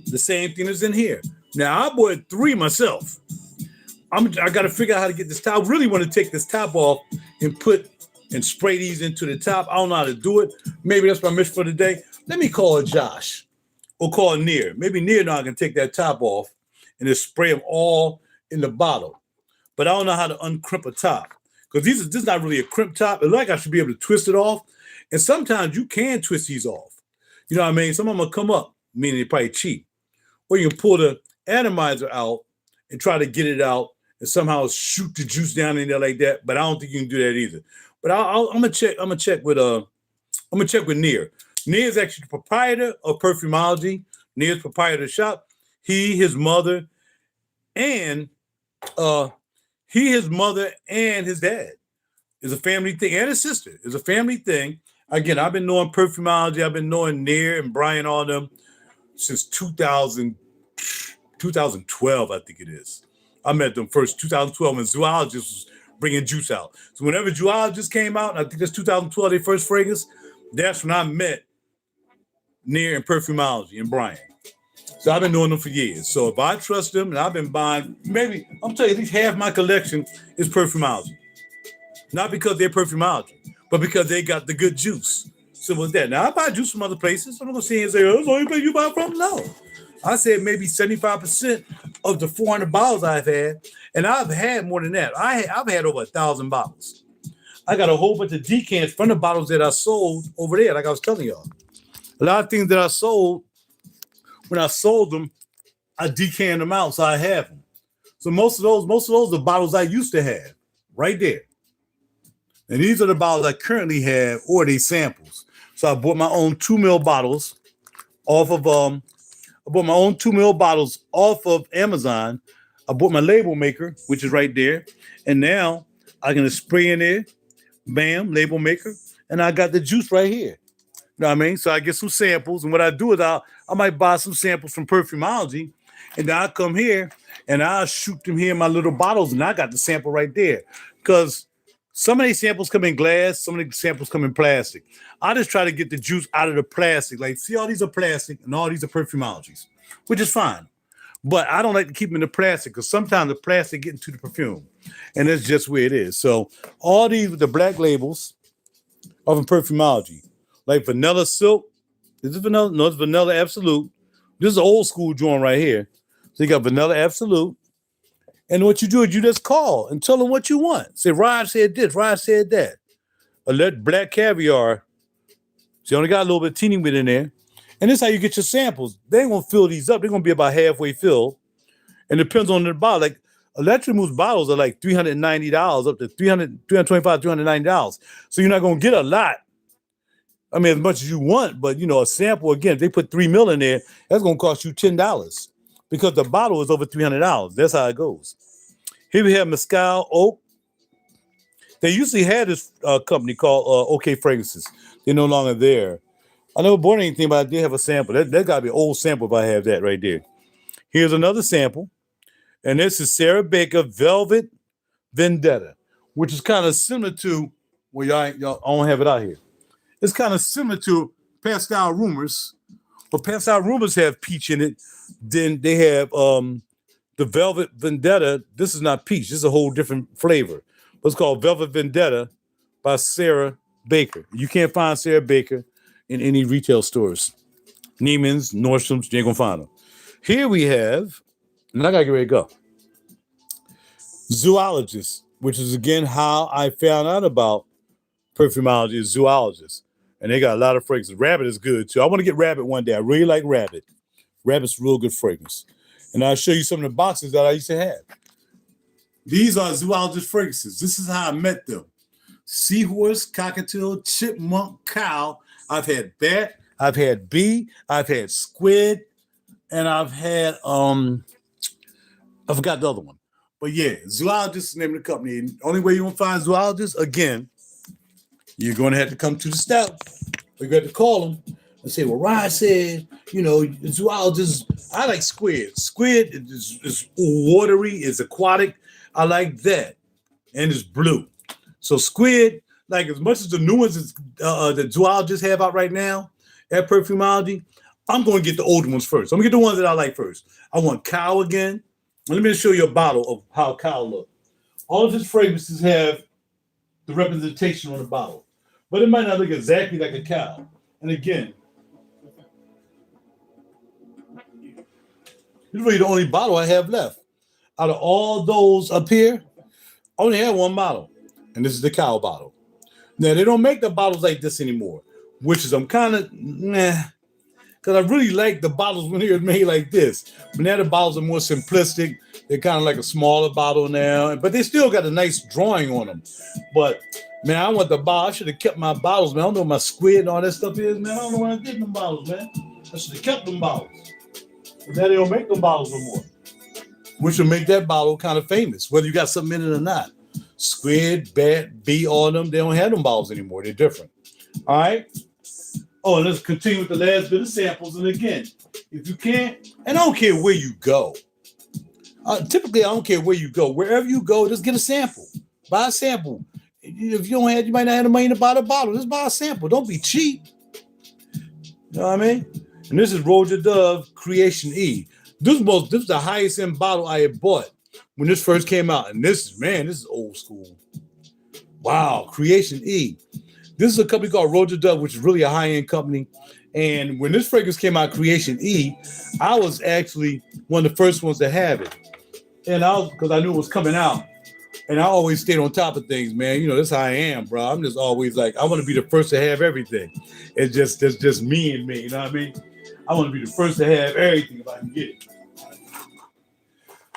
S1: the same thing as in here. Now, I bought 3 myself. I got to figure out how to get this top. I really want to take this top off and spray these into the top. I don't know how to do it. Maybe that's my mission for today. Let me call Josh or call Near. Maybe Near now I can take that top off and just spray them all in the bottle. But I don't know how to uncrimp a top because this is not really a crimp top. It's like I should be able to twist it off. And sometimes you can twist these off. You know what I mean? Some of them will come up, meaning they're probably cheap. Or you can pull the atomizer out and try to get it out and somehow shoot the juice down in there like that. But I don't think you can do that either. But I'm gonna check. I'm gonna check with Near. Near is actually the proprietor of Perfumology. Near's proprietor of the shop. His mother, and his dad. It's a family thing, and his sister. It's a family thing. Again, I've been knowing Perfumology. I've been knowing Near and Brian, all them, since 2012, I think it is. I met them first 2012 when Zoologist was bringing juice out. So whenever Zoologist came out, I think that's 2012, their first fragrance, that's when I met Near and Perfumology and Brian. So I've been knowing them for years. So if I trust them, and I've been buying, maybe, I'm telling you, at least half my collection is Perfumology. Not because they're Perfumology, but because they got the good juice. Simple as that. Now, I buy juice from other places. I'm not going to sit here and say, oh, that's the only place you buy from? No. I said maybe 75% of the 400 bottles I've had, and I've had more than that. I've had over 1,000 bottles. I got a whole bunch of decants from the bottles that I sold over there, like I was telling y'all. A lot of things that I sold, when I sold them, I decanted them out, so I have them. So most of those are the bottles I used to have, right there. And these are the bottles I currently have, or they samples. So I bought my own 2 mil bottles off of Amazon. I bought my label maker, which is right there. And now I can spray in there, bam, label maker, and I got the juice right here. You know what I mean? So I get some samples, and what I do is I might buy some samples from Perfumology, and then I come here and I shoot them here in my little bottles, and I got the sample right there. Because some of these samples come in glass, some of the samples come in plastic. I just try to get the juice out of the plastic. Like, see, all these are plastic and all these are Perfumologies, which is fine. But I don't like to keep them in the plastic because sometimes the plastic gets into the perfume. And that's just where it is. So all these with the black labels are from Perfumology. Like Vanilla Silk. Is it vanilla? No, it's Vanilla Absolute. This is an old school joint right here. So you got Vanilla Absolute. And what you do is you just call and tell them what you want. Say, RaJuR said this, RaJuR said that. Or let Black Caviar. So you only got a little bit of teeny bit in there. And this is how you get your samples. They ain't going to fill these up. They're going to be about halfway filled. And it depends on the bottle. Like Electromu's bottles are like $390 up to $325, $390. So you're not going to get a lot. I mean, as much as you want, but you know, a sample, again, if they put 3 mil in there, that's going to cost you $10 because the bottle is over $300. That's how it goes. Here we have Mezcal Oak. They usually had this company called OK Fragrances. They're no longer there. I never bought anything, but I did have a sample. That got to be an old sample if I have that right there. Here's another sample. And this is Sarah Baker Velvet Vendetta, which is kind of similar to, well, y'all I don't have it out here. It's kind of similar to Pastel Rumors, but Pastel Rumors have peach in it. Then they have the Velvet Vendetta. This is not peach. This is a whole different flavor. But it's called Velvet Vendetta by Sarah Baker. You can't find Sarah Baker in any retail stores. Neiman's, Nordstrom's, you ain't gonna find them. Here we have, and I gotta get ready to go, Zoologist, which is again how I found out about Perfumology, is Zoologist. And they got a lot of fragrances. Rabbit is good too. I want to get Rabbit one day. I really like Rabbit. Rabbit's real good fragrance. And I'll show you some of the boxes that I used to have. These are Zoologist fragrances. This is how I met them. Seahorse, cockatiel, chipmunk, cow. I've had bat, I've had bee, I've had squid, and I've had I forgot the other one. But yeah, Zoologist is the name of the company. And the only way you're gonna find Zoologist, again, you're gonna have to come to the step. You're gonna have to call them and say, well, Ryan said, you know, Zoologist, I like squid. Squid is watery, it's aquatic. I like that. And it's blue. So squid, like as much as the new ones that Zoologists have out right now at Perfumology, I'm going to get the older ones first. I'm going to get the ones that I like first. I want cow again. Let me show you a bottle of how cow looks. All of his fragrances have the representation on the bottle, but it might not look exactly like a cow. And again, this is really the only bottle I have left. Out of all those up here, I only have one bottle, and this is the cow bottle. Now, they don't make the bottles like this anymore, which is I'm kind of, because I really like the bottles when they were made like this. But now the bottles are more simplistic. They're kind of like a smaller bottle now, but they still got a nice drawing on them. But, man, I want the bottle. I should have kept my bottles, man. I don't know what my squid and all that stuff is, man. I don't know where I get them bottles, man. I should have kept them bottles. But now they don't make them bottles no more, which will make that bottle kind of famous, whether you got something in it or not. Squid, bat, bee, all of them, they don't have them bottles anymore. They're different. All right? Oh, and let's continue with the last bit of samples. And again, if you can't, and I don't care where you go. Typically, I don't care where you go. Wherever you go, just get a sample. Buy a sample. If you don't have, you might not have the money to buy the bottle. Just buy a sample. Don't be cheap. You know what I mean? And this is RaJuR Dove Creation E. This is the highest end bottle I had bought when this first came out. And this is old school. Wow, Creation E. This is a company called RaJuR Dove, which is really a high-end company. And when this fragrance came out, Creation E, I was actually one of the first ones to have it. And because I knew it was coming out. And I always stayed on top of things, man. You know, that's how I am, bro. I'm just always like, I want to be the first to have everything. It's just me and me, you know what I mean? I want to be the first to have everything if I can get it.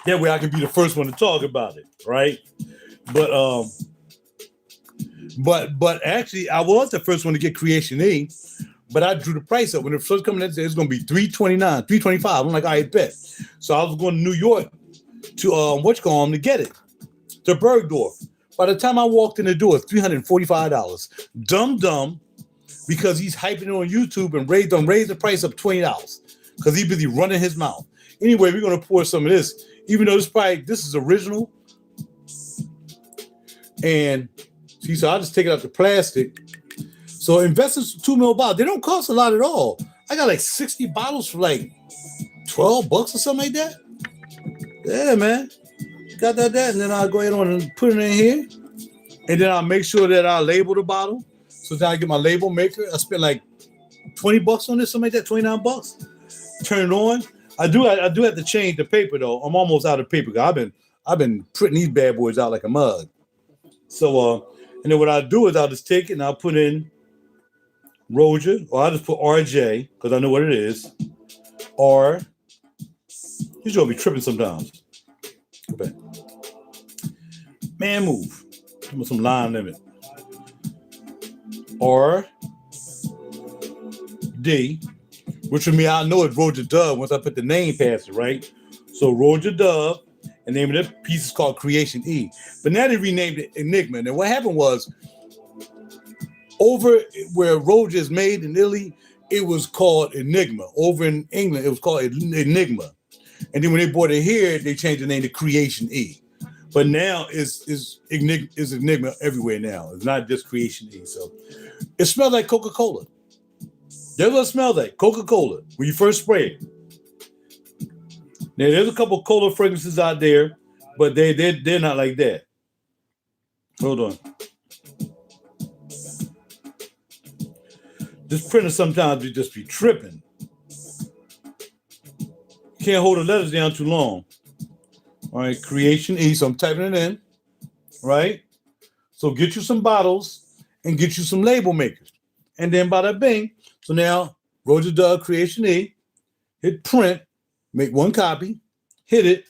S1: That way I can be the first one to talk about it, right? But actually, I was the first one to get Creation E, but I drew the price up. When it first came in, it's going to be $329, $325. I'm like, I bet. So I was going to New York to to get it, to Bergdorf. By the time I walked in the door, $345. Dumb, because he's hyping it on YouTube and raised the price up $20 because he's busy running his mouth. Anyway, we're going to pour some of this, even though this is original. And see, so I'll just take it out the plastic. So investors 2 ml bottles, they don't cost a lot at all. I got like 60 bottles for like $12 or something like that. Yeah, man. Got that, and then I'll go ahead and put it in here. And then I'll make sure that I label the bottle. So then I get my label maker. I spent like $20 on this, something like that, $29. Turn it on. I do have to change the paper though. I'm almost out of paper. I've been printing these bad boys out like a mug. So and then what I'll do is I'll just take it and I'll put in RaJuR, or I'll just put RJ because I know what it is. Or he's gonna be tripping sometimes. Go back. and move. With some line limit. R D, which for me, I know it's RaJuR Dove once I put the name past it, right? So RaJuR Dove, and the name of that piece is called Creation E. But now they renamed it Enigma. And what happened was, over where RaJuR is made in Italy, it was called Enigma. Over in England, it was called Enigma. And then when they brought it here, they changed the name to Creation E. But now it's Enigma everywhere now. It's not just Creation E. So it smells like Coca-Cola. That's what it smells like, Coca-Cola, when you first spray it. Now, there's a couple cola fragrances out there, but they're not like that. Hold on. This printer sometimes you just be tripping. Can't hold the letters down too long. All right, Creation E. So I'm typing it in, right? So get you some bottles and get you some label makers. And then bada bing. So now, RaJuR Dove Creation E. Hit print. Make one copy. Hit it.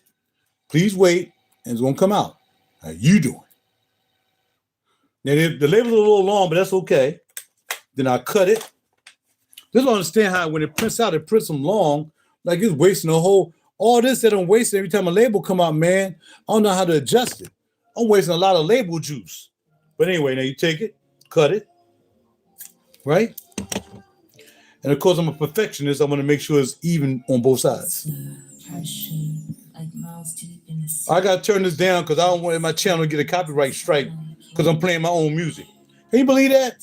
S1: Please wait. And it's going to come out. How you doing? Now, the label's a little long, but that's okay. Then I cut it. Just don't understand how when it prints out, it prints them long. Like it's wasting a whole... All this that I'm wasting every time a label come out, man, I don't know how to adjust it. I'm wasting a lot of label juice. But anyway, now you take it, cut it, right? And of course, I'm a perfectionist. I want to make sure it's even on both sides. I got to turn this down because I don't want my channel to get a copyright strike because I'm playing my own music. Can you believe that?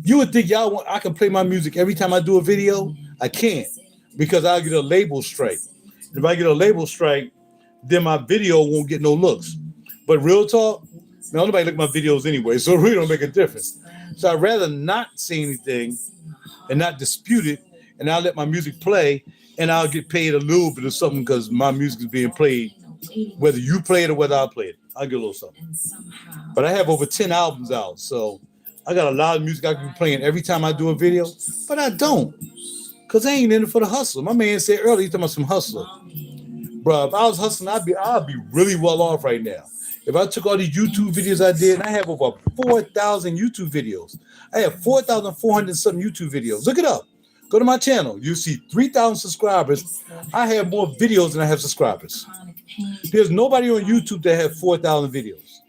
S1: You would think I can play my music every time I do a video. I can't because I'll get a label strike. If I get a label strike, then my video won't get no looks. But real talk, now nobody look at my videos anyway, so it really don't make a difference. So I'd rather not say anything and not dispute it, and I'll let my music play, and I'll get paid a little bit or something because my music is being played, whether you play it or whether I play it. I'll get a little something. But I have over 10 albums out, so I got a lot of music I can be playing every time I do a video, but I don't. Because I ain't in it for the hustle. My man said earlier, he's talking about some hustler. Bro, if I was hustling, I'd be really well off right now. If I took all these YouTube videos I did, and I have over 4,000 YouTube videos. I have 4,400 something YouTube videos. Look it up. Go to my channel. You'll see 3,000 subscribers. I have more videos than I have subscribers. There's nobody on YouTube that have 4,000 videos.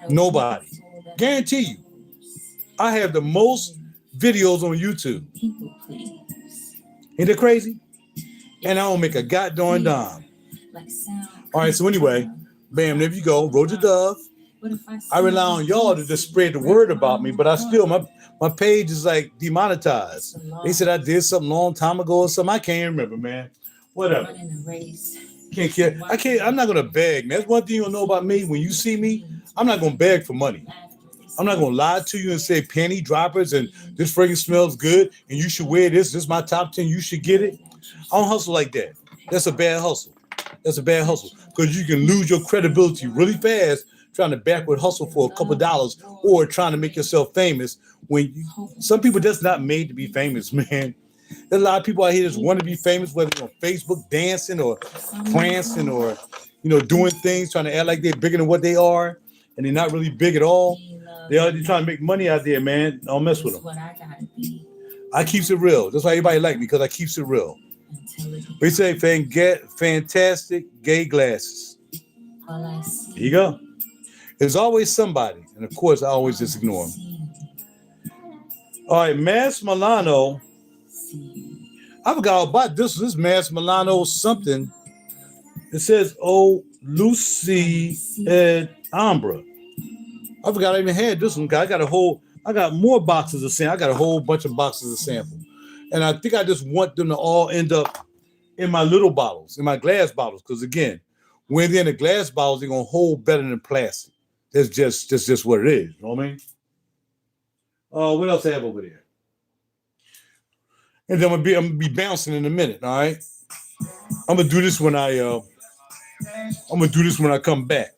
S1: Nobody. Guarantee you. I have the most videos on YouTube. Ain't that crazy? And I don't make a goddamn dime. All right, so anyway, bam, there you go. RaJuR Dove. I rely on y'all to just spread the word about me, but I still, my page is like demonetized. They said I did something a long time ago or something. I can't remember, man. Whatever. Can't care. I'm not going to beg, man. That's one thing you'll know about me. When you see me, I'm not going to beg for money. I'm not going to lie to you and say penny droppers and this fragrance smells good and you should wear this. This is my top 10. You should get it. I don't hustle like that. That's a bad hustle. That's a bad hustle because you can lose your credibility really fast trying to backward hustle for a couple dollars or trying to make yourself famous when some people just not made to be famous, man. There's a lot of people out here that want to be famous, whether on Facebook dancing or prancing or, doing things, trying to act like they're bigger than what they are, and they're not really big at all. They're trying to make money out there, man. Don't mess with them. I keeps it real. That's why everybody like me, because I keeps it real. We say fantastic gay glasses. Here you go. There's always somebody. And of course, I always just ignore them. All right, Mas Milano. I forgot all about this. This Mas Milano something. It says, oh, Lucy et Ambra. I forgot I even had this one. I got more boxes of sample. I got a whole bunch of boxes of sample. And I think I just want them to all end up in my little bottles, in my glass bottles. Because again, when they're in the glass bottles, they're going to hold better than plastic. That's just what it is. You know what I mean? What else I have over there? And then I'm gonna be bouncing in a minute. All right. I'm gonna do this when I come back.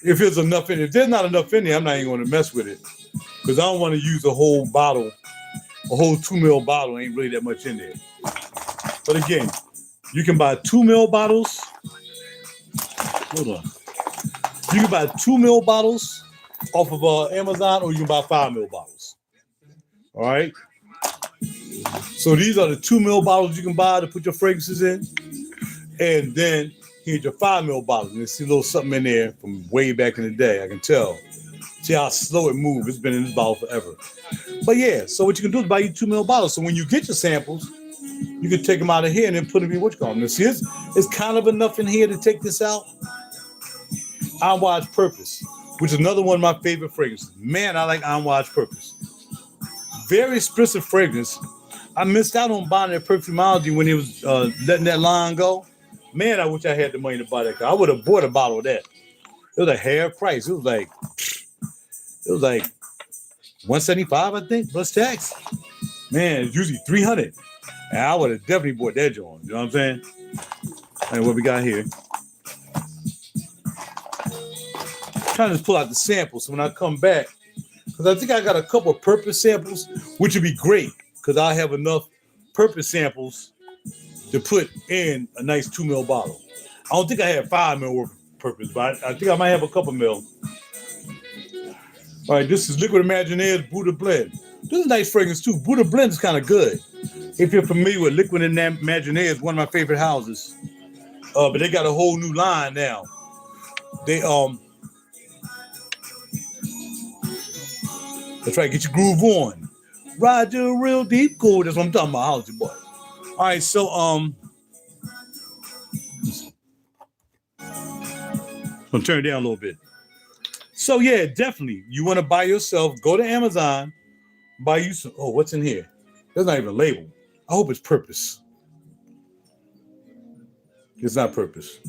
S1: If there's enough in it, if there's not enough in there, I'm not even going to mess with it because I don't want to use a whole bottle, a whole 2 ml bottle. Ain't really that much in there. But again, you can buy 2 ml bottles. Hold on. You can buy 2 ml bottles off of Amazon, or you can buy 5 ml bottles. All right. So these are the 2 ml bottles you can buy to put your fragrances in. And then here's your 5 ml bottles. And you see a little something in there from way back in the day. I can tell. See how slow it moves. It's been in this bottle forever. But yeah, so what you can do is buy you 2 ml bottles. So when you get your samples, you can take them out of here and then put them in what you call them. See, it's kind of enough in here to take this out. Envoyage Purpose, which is another one of my favorite fragrances. Man, I like Envoyage Purpose. Very expensive fragrance. I missed out on buying that Perfumology when it was letting that line go. Man, I wish I had the money to buy that. I would have bought a bottle of that. It was a half price. It was like $175, I think, plus tax. Man, it's usually $300. And I would have definitely bought that joint. You know what I'm saying? And what we got here. I'm trying to pull out the samples. So when I come back, because I think I got a couple of purpose samples, which would be great because I have enough purpose samples to put in a nice 2 ml bottle. I don't think I have 5 ml worth of purpose, but I think I might have a couple mil. All right, this is Liquid Imaginaire's Buddha Blend. This is a nice fragrance too. Buddha Blend is kind of good. If you're familiar with Liquid Imaginaire, it's one of my favorite houses. But they got a whole new line now. That's right, get your groove on. RaJuR Real Deep Cool. That's what I'm talking about, how's your boy? All right, so I'm gonna turn it down a little bit. So yeah, definitely, you want to buy yourself, go to Amazon, buy you some. Oh, what's in here? There's not even a label. I hope it's purpose. It's not purpose.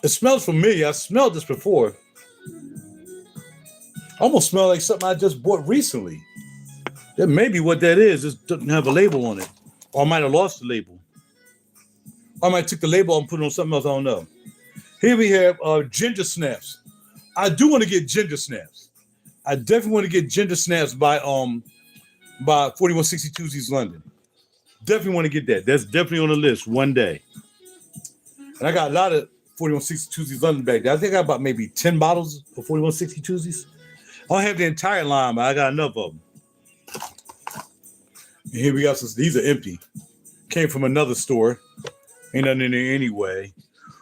S1: It smells familiar. I smelled this before. Almost smell like something I just bought recently. That may be what that is. It doesn't have a label on it. Or I might have lost the label. Or I might took the label and put it on something else. I don't know. Here we have ginger snaps. I do want to get ginger snaps. I definitely want to get ginger snaps by 4162's London. Definitely want to get that. That's definitely on the list one day. And I got a lot of 4162's London back there. I think I got about maybe 10 bottles of 4162's. I don't have the entire line, but I got enough of them. And here we got some. These are empty. Came from another store. Ain't nothing in there anyway.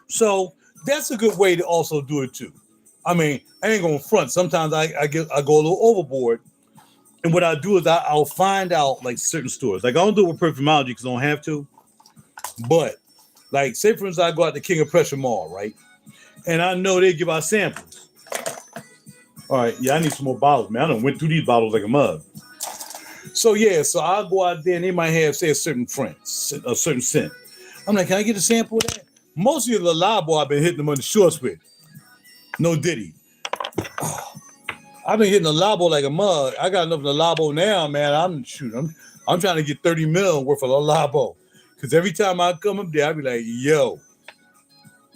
S1: So that's a good way to also do it too. I mean, I ain't gonna front. Sometimes I go a little overboard. And what I do is I'll find out like certain stores. Like I don't do it with Perfumology because I don't have to. But like say for instance, I go out to King of Prussia Mall, right? And I know they give out samples. All right, yeah, I need some more bottles, man. I done went through these bottles like a mug. So yeah, so I'll go out there and they might have, say, a certain scent. I'm like, can I get a sample of that? Most of the Labo I've been hitting them on the shorts with. No Diddy. I've been hitting the Labo like a mug. I got enough of the Labo now, man. I'm trying to get 30 mil worth of the Labo. Because every time I come up there, I'll be like, yo,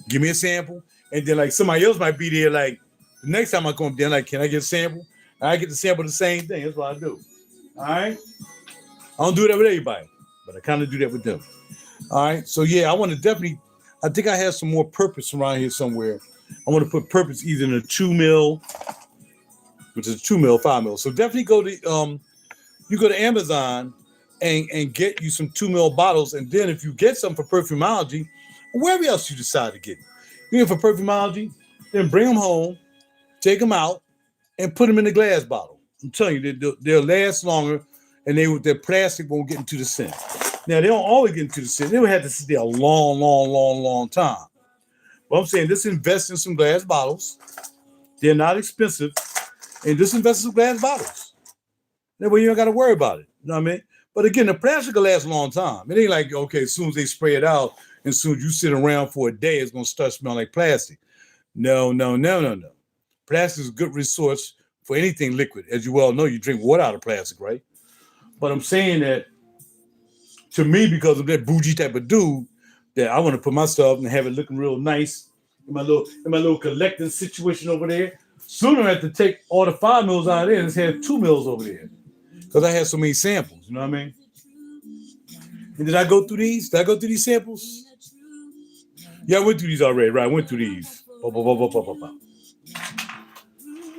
S1: give me a sample. And then like somebody else might be there like, the next time I come up there, like, can I get a sample? And I get to sample the same thing. That's what I do. All right? I don't do that with everybody, but I kind of do that with them. All right? So, yeah, I want to definitely, I think I have some more purpose around here somewhere. I want to put purpose either in a 2 mil, which is 2 mil, 5 mil. So definitely go to, you go to Amazon and get you some 2 mil bottles. And then if you get some for Perfumology, wherever else you decide to get it, you get for Perfumology, then bring them home. Take them out and put them in a glass bottle. I'm telling you, they'll last longer and their plastic won't get into the scent. Now, they don't always get into the scent. They would have to sit there a long time. But I'm saying just invest in some glass bottles. They're not expensive. And just invest in some glass bottles. That way you don't got to worry about it. You know what I mean? But again, the plastic will last a long time. It ain't like, okay, as soon as they spray it out, and as soon as you sit around for a day, it's going to start smelling like plastic. No. Plastic is a good resource for anything liquid. As you well know, you drink water out of plastic, right? But I'm saying that to me, because of that bougie type of dude, that I want to put my stuff and have it looking real nice in my little collecting situation over there. Sooner I have to take all the 5 mils out of there and just have 2 mils over there. Because I have so many samples, you know what I mean? And did I go through these? Did I go through these samples? Yeah, I went through these already, right? I went through these.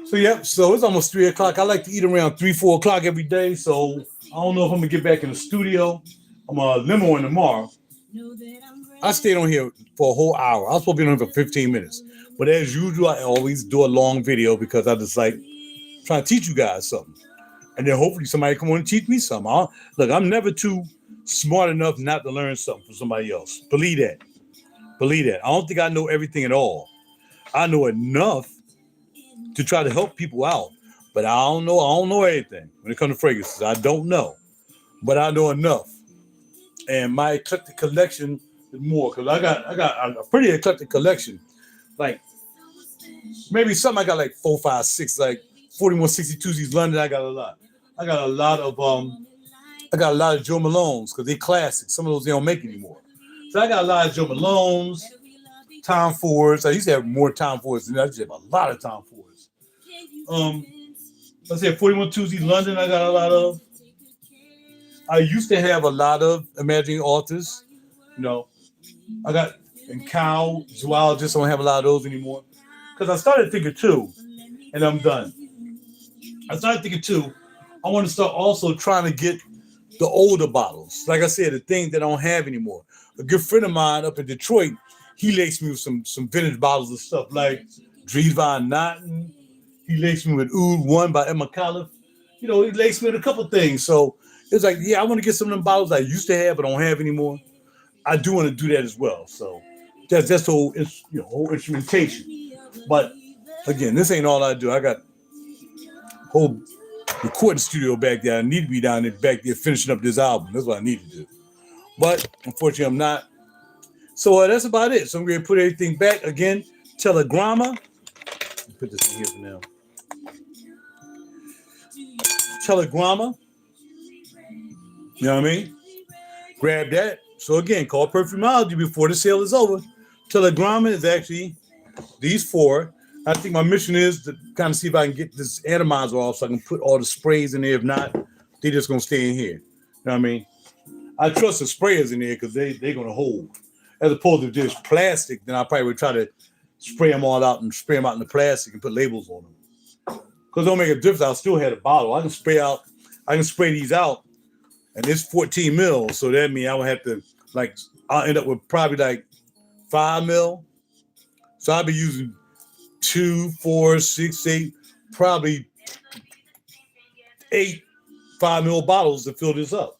S1: So, yeah, so it's almost 3 o'clock. I like to eat around 3, 4 o'clock every day. So, I don't know if I'm going to get back in the studio. I'm limoing tomorrow. I stayed on here for a whole hour. I was supposed to be on here for 15 minutes. But as usual, I always do a long video because I just like trying to teach you guys something. And then hopefully somebody come on and teach me something. Look, I'm never too smart enough not to learn something from somebody else. Believe that. Believe that. I don't think I know everything at all. I know enough to try to help people out. But I don't know everything when it comes to fragrances. I don't know. But I know enough. And my eclectic collection is more, because I got a pretty eclectic collection. Like maybe something I got like 4, 5, 6, like 4162s London. I got a lot. I got a lot of Joe Malones because they're classic. Some of those they don't make anymore. So I got a lot of Joe Malones, Tom Fords. I used to have more Tom Fords than I just have a lot of Tom Fords. Let's say 4162s London. I got a lot of. I used to have a lot of imagining authors. You know, I got and cow zoologists. I don't have a lot of those anymore because I started thinking too, and I'm done. I started thinking too. I want to start also trying to get the older bottles. Like I said, the thing that I don't have anymore. A good friend of mine up in Detroit, he laced me with some vintage bottles of stuff like Dries Van Noten. He laced me with Oud 1 by Emma Califf. You know, he laced me with a couple things. So it's like, yeah, I want to get some of them bottles I used to have but don't have anymore. I do want to do that as well. So that's the whole, whole instrumentation. But again, this ain't all I do. I got a whole recording studio back there. I need to be down there back there finishing up this album. That's what I need to do. But unfortunately, I'm not. So that's about it. So I'm going to put everything back again. Telegramma. Put this in here for now. Telegramma. You know what I mean? Grab that. So again, call Perfumology before the sale is over. Telegramma is actually these 4. I think my mission is to kind of see if I can get this atomizer off so I can put all the sprays in there. If not, they're just going to stay in here. You know what I mean? I trust the sprayers in there because they're going to hold. As opposed to just plastic, then I probably would try to spray them all out and spray them out in the plastic and put labels on them. Because it don't make a difference. I'll still have a bottle. I can spray these out, and it's 14 mils. So that means I would have to, I'll end up with probably like 5 mil. So I'll be using 2, 4, 6, 8, probably 8 5 mil bottles to fill this up.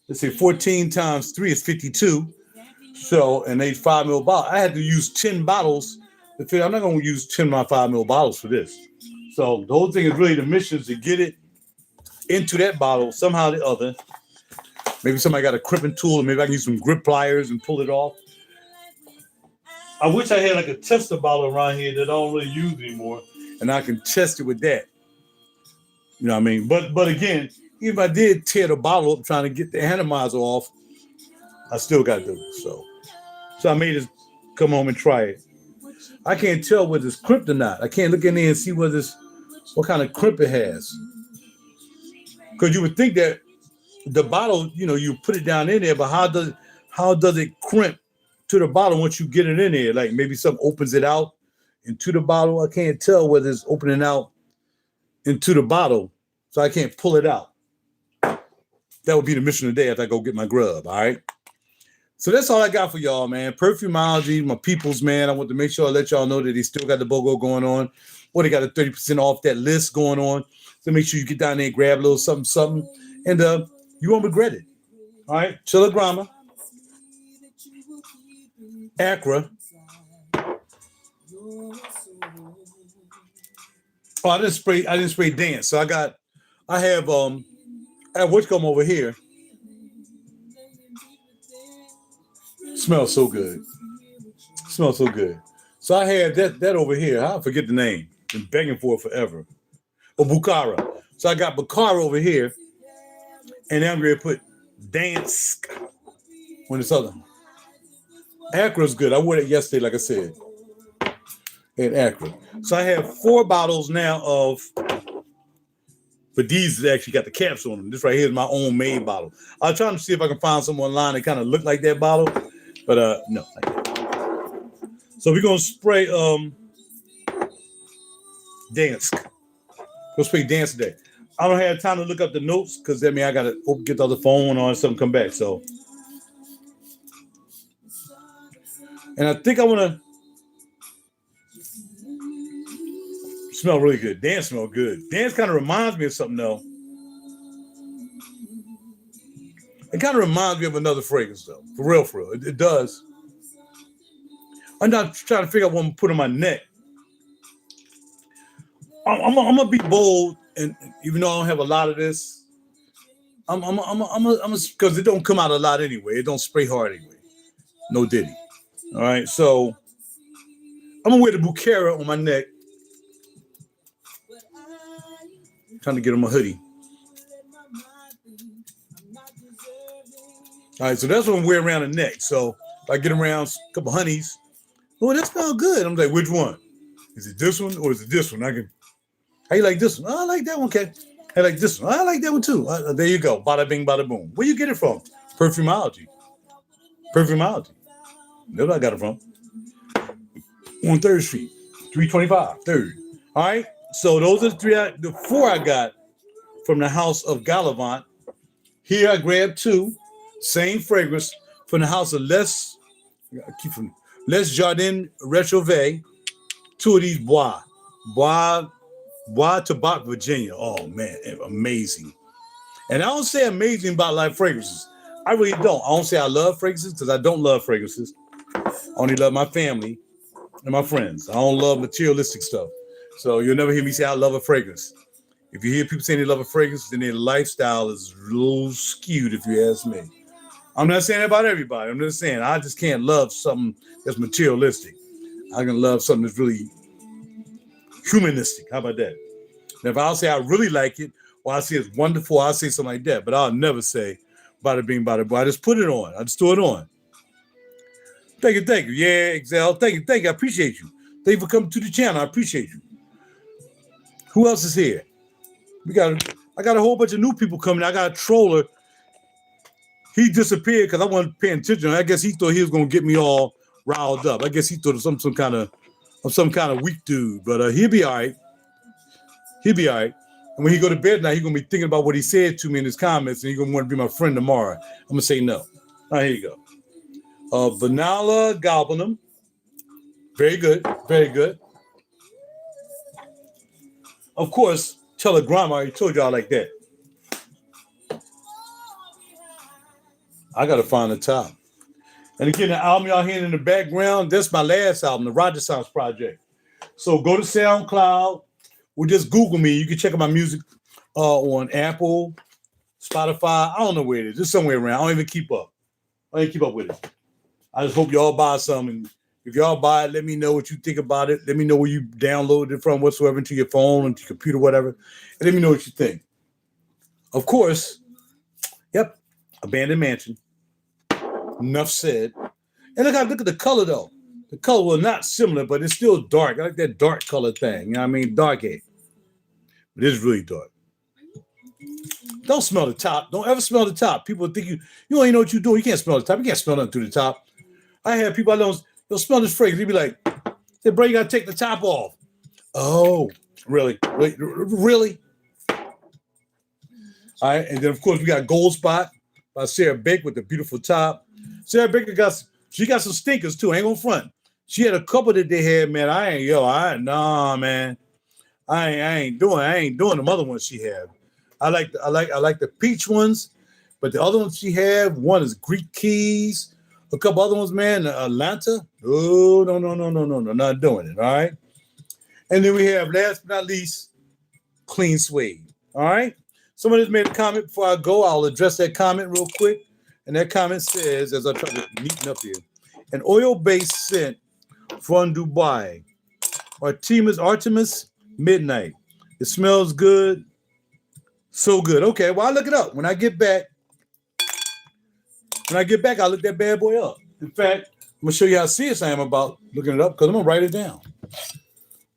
S1: Let's say 14 times 3 is 52. So, and 8 5 mil bottles. I had to use 10 bottles to fill. I'm not going to use 10 of my 5 mil bottles for this. So the whole thing is really the mission is to get it into that bottle somehow or the other. Maybe somebody got a crimping tool, or maybe I can use some grip pliers and pull it off. I wish I had like a tester bottle around here that I don't really use anymore, and I can test it with that. You know what I mean? But again, even if I did tear the bottle up trying to get the atomizer off, I still got to do it. So I may just come home and try it. I can't tell whether it's crimped or not. I can't look in there and see what kind of crimp it has. Because you would think that the bottle, you put it down in there, but how does it crimp to the bottle once you get it in there? Like maybe something opens it out into the bottle. I can't tell whether it's opening out into the bottle, so I can't pull it out. That would be the mission today after I go get my grub, all right? So that's all I got for y'all, man. Perfumology, my peoples, man. I want to make sure I let y'all know that they still got the BOGO going on, or they got a 30% off that list going on. So make sure you get down there and grab a little something, and you won't regret it. All right? Telegramma, Accra. Oh, I didn't spray dance. So I have what's come over here. Smells so good. So I had that over here. I forget the name. Been begging for it forever. Oh, Bukhara. So I got Bukhara over here. And then I'm going to put Dance on this other. Accra's good. I wore it yesterday, like I said. In Accra. So I have 4 bottles now of, but these actually got the caps on them. This right here is my own made bottle. I was trying to see if I can find someone online that kind of look like that bottle. But no. So we're gonna spray dance. We'll spray dance today. I don't have time to look up the notes because that means I gotta get the other phone on something come back. So, and I think I wanna smell really good. Dance smell good. Dance kind of reminds me of something though. It kind of reminds me of another fragrance though. For real, for real. It does. I'm not trying to figure out what I'm gonna put on my neck. I'm gonna be bold, and even though I don't have a lot of this, I'm because it don't come out a lot anyway. It don't spray hard anyway. No diddy. All right, so I'm gonna wear the Bucara on my neck. Trying to get on my hoodie. All right, so that's what I'm wearing around the neck. So if I get around a couple honeys, oh, that smells good. I'm like, which one? Is it this one or is it this one? How you like this one? Oh, I like that one, okay. I like this one. I like that one too. There you go. Bada bing, bada boom. Where you get it from? Perfumology. That's where I got it from. On 3rd Street, 325, 3rd. All right. So those are the four I got from the house of Gallivant. Here I grabbed 2, same fragrance from the house of Les Jardin Retrouvé. 2 of these Bois Tobac, Virginia. Oh man, amazing. And I don't say amazing about like fragrances. I really don't. I don't say I love fragrances because I don't love fragrances. I only love my family and my friends. I don't love materialistic stuff. So you'll never hear me say I love a fragrance. If you hear people saying they love a fragrance, then their lifestyle is a little skewed, if you ask me. I'm not saying that about everybody. I'm just saying I just can't love something that's materialistic. I can love something that's really humanistic. How about that? Now, if I'll say I really like it, or I say it's wonderful, I'll say something like that. But I'll never say bada bing, bada boom. I just put it on. I just throw it on. Thank you. Yeah, Excel. Thank you. I appreciate you. Thank you for coming to the channel. I appreciate you. Who else is here? I got a whole bunch of new people coming. I got a troller. He disappeared because I wasn't paying attention. I guess he thought he was gonna get me all riled up. I guess he thought of some kind of weak dude. But he'll be all right. And when he go to bed tonight, he's gonna be thinking about what he said to me in his comments, and he's gonna want to be my friend tomorrow. I'm gonna say no. All right, here you go. Vanilla Galbanum. Very good. Of course, Telegram. I already told y'all like that. I gotta find the top. And again, the album y'all hearing in the background, that's my last album, the RaJuR Sounds Project. So go to SoundCloud or just Google me. You can check out my music on Apple, Spotify. I don't know where it is. It's somewhere around. I don't even keep up. With it. I just hope y'all buy some. And if y'all buy it, let me know what you think about it. Let me know where you downloaded it from, whatsoever, into your phone, into your computer, whatever. And let me know what you think. Of course, yep, Abandoned Mansion. Enough said. And look at the color though. The color was not similar, but it's still dark. I like that dark color thing. You know what I mean? Dark hair. But it's really dark. Don't smell the top. Don't ever smell the top. People think you don't even know what you're doing. You can't smell the top. You can't smell nothing through the top. I have people I don't smell this fragrance. They be like, hey, bro, you gotta take the top off. Oh, really? Really? All right, and then of course we got Gold Spot by Sarah Baker with the beautiful top. Sarah Baker got some stinkers too. I ain't gonna front. She had a couple that they had, man. I ain't doing them other ones she had. I like the peach ones, but the other ones she had, one is Greek Keys, a couple other ones, man, Atlanta. Oh, no, not doing it. All right. And then we have, last but not least, Clean Suede. All right. Somebody made a comment before I go. I'll address that comment real quick. And that comment says, as I try to neaten up here, an oil-based scent from Dubai, Artemis Midnight. It smells good. So good. Okay, well, I'll look it up. When I get back, I'll look that bad boy up. In fact, I'm going to show you how serious I am about looking it up because I'm going to write it down.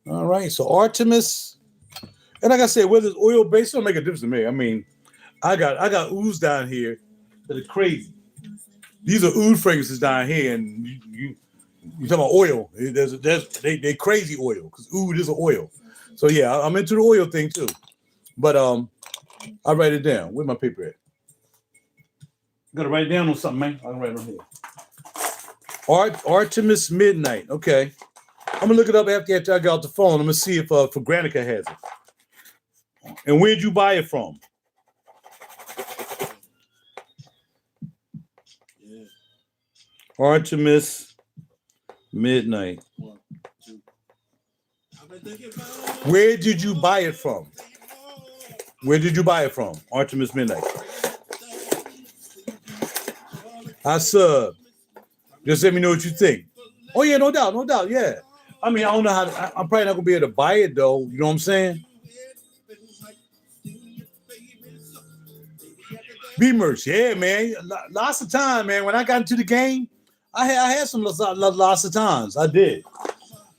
S1: All right, so Artemis. And like I said, whether it's oil-based, it don't make a difference to me. I mean, I got ouds down here that are crazy. These are oud fragrances down here, and You talking about oil? They crazy oil because oud is an oil. So yeah, I'm into the oil thing too. But I write it down. Where's my paper at? Gotta write it down on something, man. I can write it on here. Artemis Midnight. Okay. I'm gonna look it up after I got off the phone. I'm gonna see if Granica has it. And where'd you buy it from? Yeah. Artemis Midnight. Where did you buy it from? Where did you buy it from? Artemis Midnight. I sub. Just let me know what you think. Oh yeah, no doubt, yeah. I mean, I don't know I'm probably not gonna be able to buy it though. You know what I'm saying? B-merch, yeah, man. Lots of time, man. When I got into the game, I had some lots of times. I did.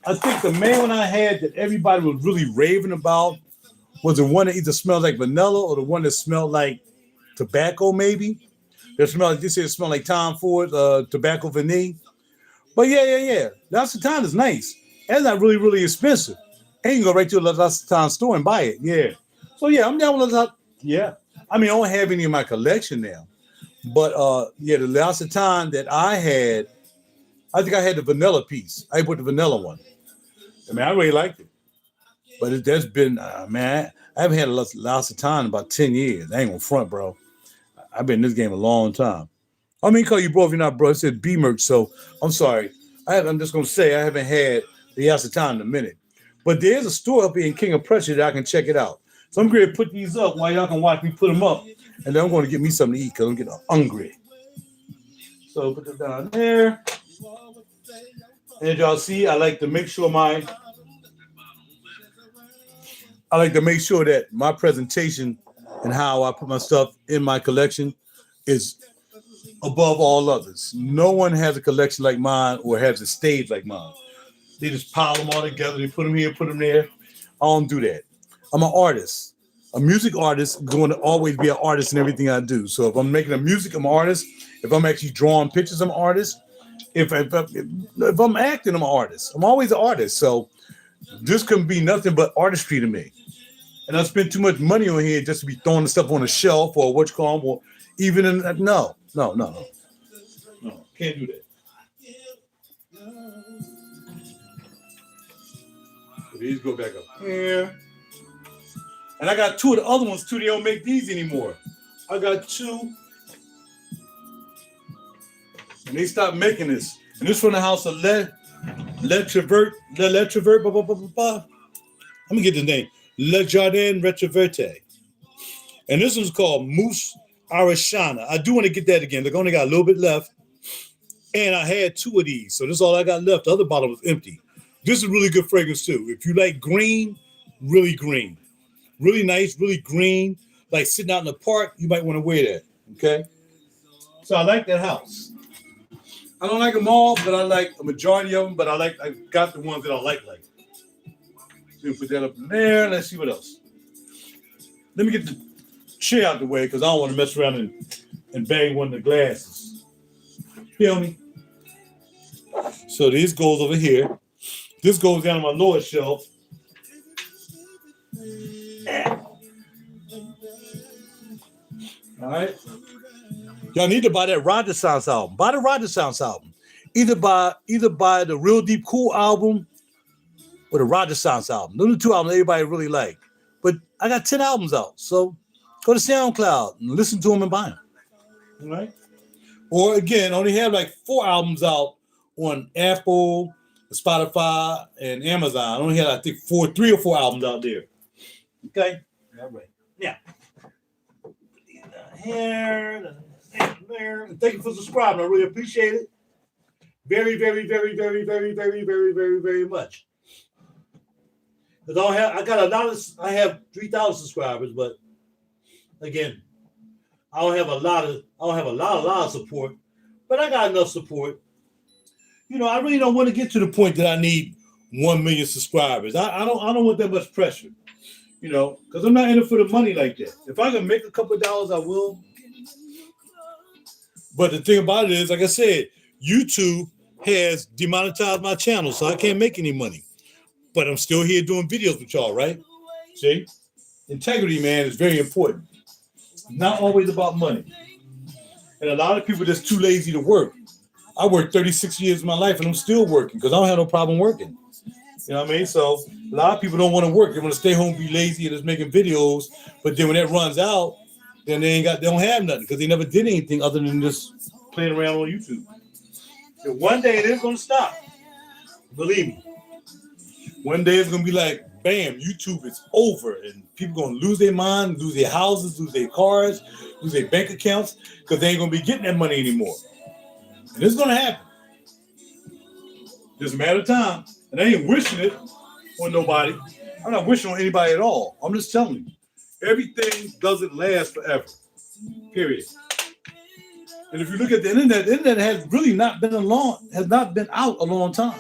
S1: I think the main one I had that everybody was really raving about was the one that either smelled like vanilla or the one that smelled like tobacco, maybe. They said it smelled like Tom Ford tobacco vanilla. But yeah. Lots of time is nice. It's not really expensive. And you can go right to a Lots of Time store and buy it. Yeah. So yeah, I'm down with Lots of. Yeah. I mean, I don't have any in my collection now. But yeah, the Lots of Time that I had, I think I had the vanilla piece. I put the vanilla one. I mean, I really liked it. But that's been, man, I haven't had Lots of Time in about 10 years. I ain't gonna front, bro. I've been in this game a long time. I mean, call you bro if you're not bro. It said B-merch, so I'm sorry. I'm just gonna say I haven't had the Lots of Time in a minute. But there's a store up here in King of Prussia that I can check it out. So I'm going to put these up while y'all can watch me put them up. And then I'm going to get me something to eat because I'm getting hungry. So put it down there. And y'all see, I like to make sure that my presentation and how I put my stuff in my collection is above all others. No one has a collection like mine or has a stage like mine. They just pile them all together. They put them here, put them there. I don't do that. I'm an artist. A music artist is going to always be an artist in everything I do. So if I'm making a music, I'm an artist. If I'm actually drawing pictures, I'm an artist. If I'm acting, I'm an artist. I'm always an artist. So this can be nothing but artistry to me. And I spend too much money on here just to be throwing the stuff on a shelf or what you call them, or even in no, can't do that. So these go back up here. And I got two of the other ones too. They don't make these anymore. I got two. And they stopped making this. And this from the house of RaJuR, blah, blah, blah, blah, blah. Let me get the name. Le Jardin Retroverte. And this one's called Mousse Arashana. I do want to get that again. They only got a little bit left. And I had two of these. So this is all I got left. The other bottle was empty. This is a really good fragrance too. If you like green, really green. Really nice, really green. Like sitting out in the park, you might want to wear that. Okay? So I like that house. I don't like them all, but I like a majority of them. But I got the ones that I like. So put that up in there. Let's see what else. Let me get the chair out the way because I don't want to mess around and bang one of the glasses. Feel me? So this goes over here. This goes down on my lower shelf. All right. Y'all need to buy that RaJuR Sounds album. Buy the RaJuR Sounds album. Either buy the Real Deep Cool album or the RaJuR Sounds album. Those are the two albums everybody really like. But I got 10 albums out. So go to SoundCloud and listen to them and buy them. All right. Or again, only have like 4 albums out on Apple, Spotify, and Amazon. I only had, I think, 3 or 4 albums out there. Okay? All right. Now, put these down here, there. And thank you for subscribing. I really appreciate it. Very, very, very, very, very, very, very, very, very much. Because I have 3,000 subscribers, but again, I don't have a lot of support, but I got enough support. You know, I really don't want to get to the point that I need 1 million subscribers. I don't want that much pressure, you know, because I'm not in it for the money like that. If I can make a couple of dollars, I will. But the thing about it is, like I said, YouTube has demonetized my channel, so I can't make any money. But I'm still here doing videos with y'all, right? See? Integrity, man, is very important. Not always about money. And a lot of people just too lazy to work. I worked 36 years of my life and I'm still working because I don't have no problem working. You know what I mean? So a lot of people don't want to work. They want to stay home, be lazy, and just making videos. But then when that runs out, then they don't have nothing because they never did anything other than just playing around on YouTube. And one day it is going to stop. Believe me. One day it's going to be like, bam, YouTube is over. And people going to lose their mind, lose their houses, lose their cars, lose their bank accounts because they ain't going to be getting that money anymore. And it's going to happen. Just a matter of time. And I ain't wishing it on nobody. I'm not wishing on anybody at all. I'm just telling you. Everything doesn't last forever. Period. And if you look at the internet has really not been out a long time.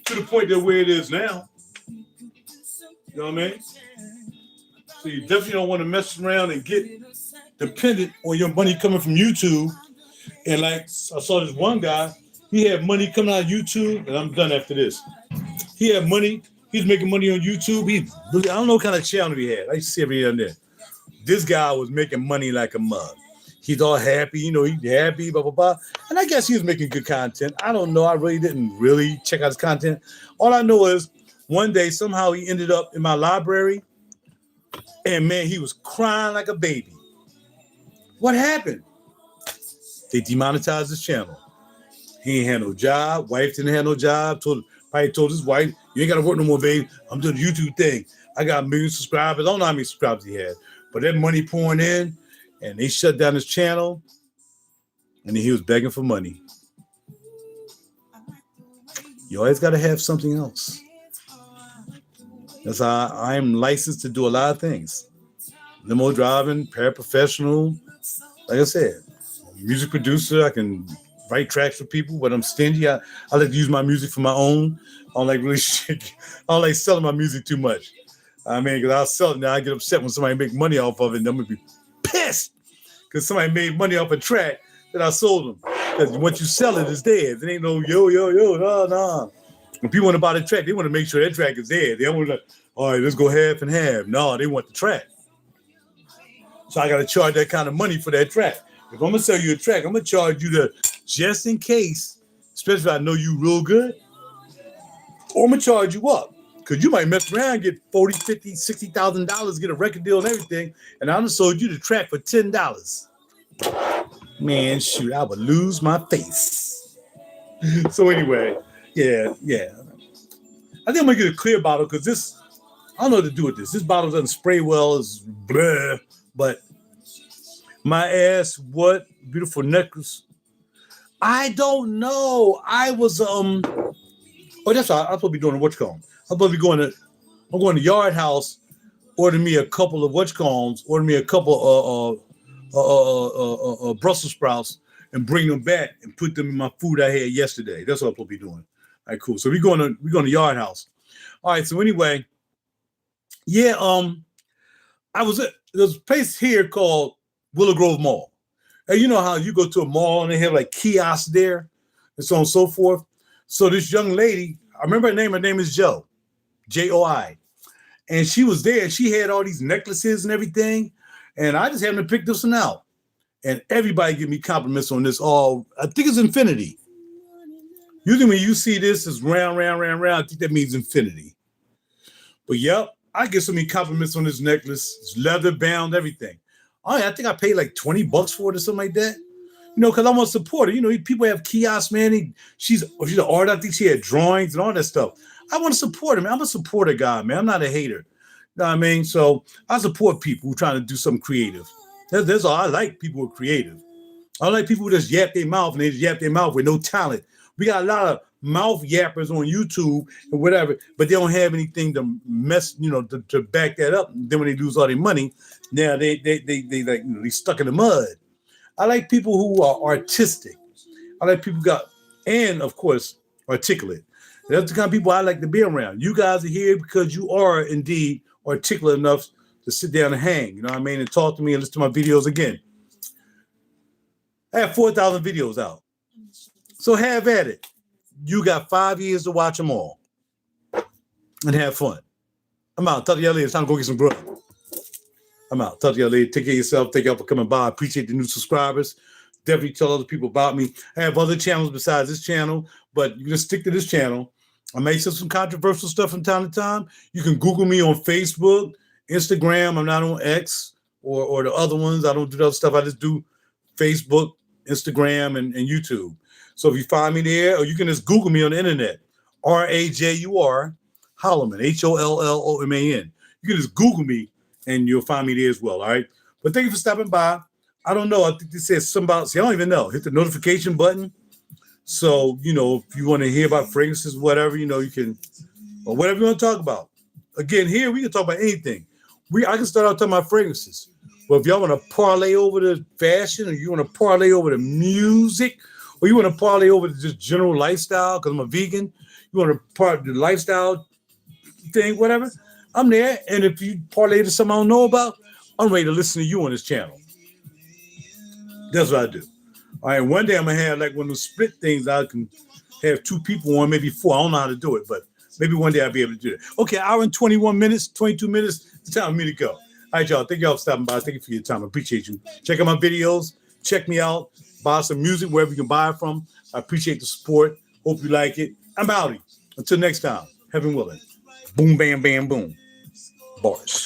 S1: To the point that where it is now. You know what I mean? So you definitely don't want to mess around and get dependent on your money coming from YouTube. And like I saw this one guy, he had money coming out of YouTube, and I'm done after this. He had money. He's making money on YouTube. I don't know what kind of channel he had. I used to see every here and there. This guy was making money like a mug. He's all happy, he's happy, blah, blah, blah. And I guess he was making good content. I don't know. I really didn't really check out his content. All I know is one day, somehow he ended up in my library, and man, he was crying like a baby. What happened? They demonetized his channel. He ain't had no job. Wife didn't have no job. Probably told his wife, you ain't got to work no more, babe. I'm doing the YouTube thing. I got 1 million subscribers. I don't know how many subscribers he had. But that money pouring in, and they shut down his channel, and then he was begging for money. You always got to have something else. That's how I'm licensed to do a lot of things. Limo driving, paraprofessional. Like I said, music producer. I can write tracks for people, but I'm stingy. I like to use my music for my own. I don't like selling my music too much. I mean, because I'll sell it now. I get upset when somebody make money off of it, and I'm gonna be pissed because somebody made money off a track that I sold them. Because once you sell it, it's dead. It ain't no no. When people want to buy the track, they want to make sure that track is dead. They don't want to, all right, let's go half and half. No, they want the track. So I got to charge that kind of money for that track. If I'm going to sell you a track, I'm going to charge you just in case, especially if I know you real good, or I'm going to charge you up. Because you might mess around and get $40,000, $50,000, $60,000, get a record deal and everything, and I done sold you the track for $10. Man, shoot, I would lose my face. So anyway, yeah. I think I'm going to get a clear bottle because this, I don't know what to do with this. This bottle doesn't spray well. It's bleh, but my ass, what beautiful necklace. I don't know. I was, that's right. I'm supposed to be doing what's called. I'm going to Yard House, order me a couple of order me a couple of Brussels sprouts and bring them back and put them in my food I had yesterday. That's what I'm supposed to be doing. All right, cool. So we're going to Yard House. All right. So anyway, yeah. There's a place here called Willow Grove Mall. And you know how you go to a mall and they have like kiosks there and so on and so forth. So this young lady, I remember her name is Joe. Joi, and she was there. She had all these necklaces and everything, and I just happened to pick this one out. And everybody give me compliments on this. I think it's infinity. Usually when you see this, it's round. I think that means infinity. But yep, I get so many compliments on this necklace. It's leather bound, everything. I think I paid like $20 for it or something like that. Because I want to support her. People have kiosks, man. She's an artist. I think she had drawings and all that stuff. I want to support him. I'm a supporter guy, man. I'm not a hater. You know what I mean? So I support people who are trying to do something creative. That's all. I like people who are creative. I like people who just yap their mouth and they just yap their mouth with no talent. We got a lot of mouth yappers on YouTube and whatever, but they don't have anything to to back that up. And then when they lose all their money, now they stuck in the mud. I like people who are artistic. I like people and of course, articulate. That's the kind of people I like to be around. You guys are here because you are indeed articulate enough to sit down and hang, you know what I mean, and talk to me and listen to my videos again. I have 4,000 videos out. So have at it. You got 5 years to watch them all and have fun. I'm out. Talk to y'all later. It's time to go get some grub. I'm out. Talk to y'all later. Take care of yourself. Thank y'all for coming by. I appreciate the new subscribers. Definitely tell other people about me. I have other channels besides this channel, but you can stick to this channel. I may say some controversial stuff from time to time. You can Google me on Facebook, Instagram. I'm not on X or the other ones. I don't do that stuff. I just do Facebook, Instagram, and YouTube. So if you find me there, or you can just Google me on the internet. RaJuR, Holloman, HOLLOMAN. You can just Google me and you'll find me there as well. All right. But thank you for stopping by. I don't know. I think they said something about, see, I don't even know. Hit the notification button. So, if you want to hear about fragrances, whatever, you can, or whatever you want to talk about. Again, here we can talk about anything. I can start out talking about fragrances. But if y'all want to parlay over the fashion, or you want to parlay over the music, or you want to parlay over the just general lifestyle, because I'm a vegan, you want to parlay the lifestyle thing, whatever, I'm there. And if you parlay to something I don't know about, I'm ready to listen to you on this channel. That's what I do. All right, one day I'm going to have like one of those split things I can have 2 people on, maybe 4. I don't know how to do it, but maybe one day I'll be able to do it. Okay, hour and 21 minutes, 22 minutes. It's time for me to go. All right, y'all. Thank y'all for stopping by. Thank you for your time. I appreciate you. Check out my videos. Check me out. Buy some music wherever you can buy it from. I appreciate the support. Hope you like it. I'm outie. Until next time, heaven willing. Boom, bam, bam, boom. Bars.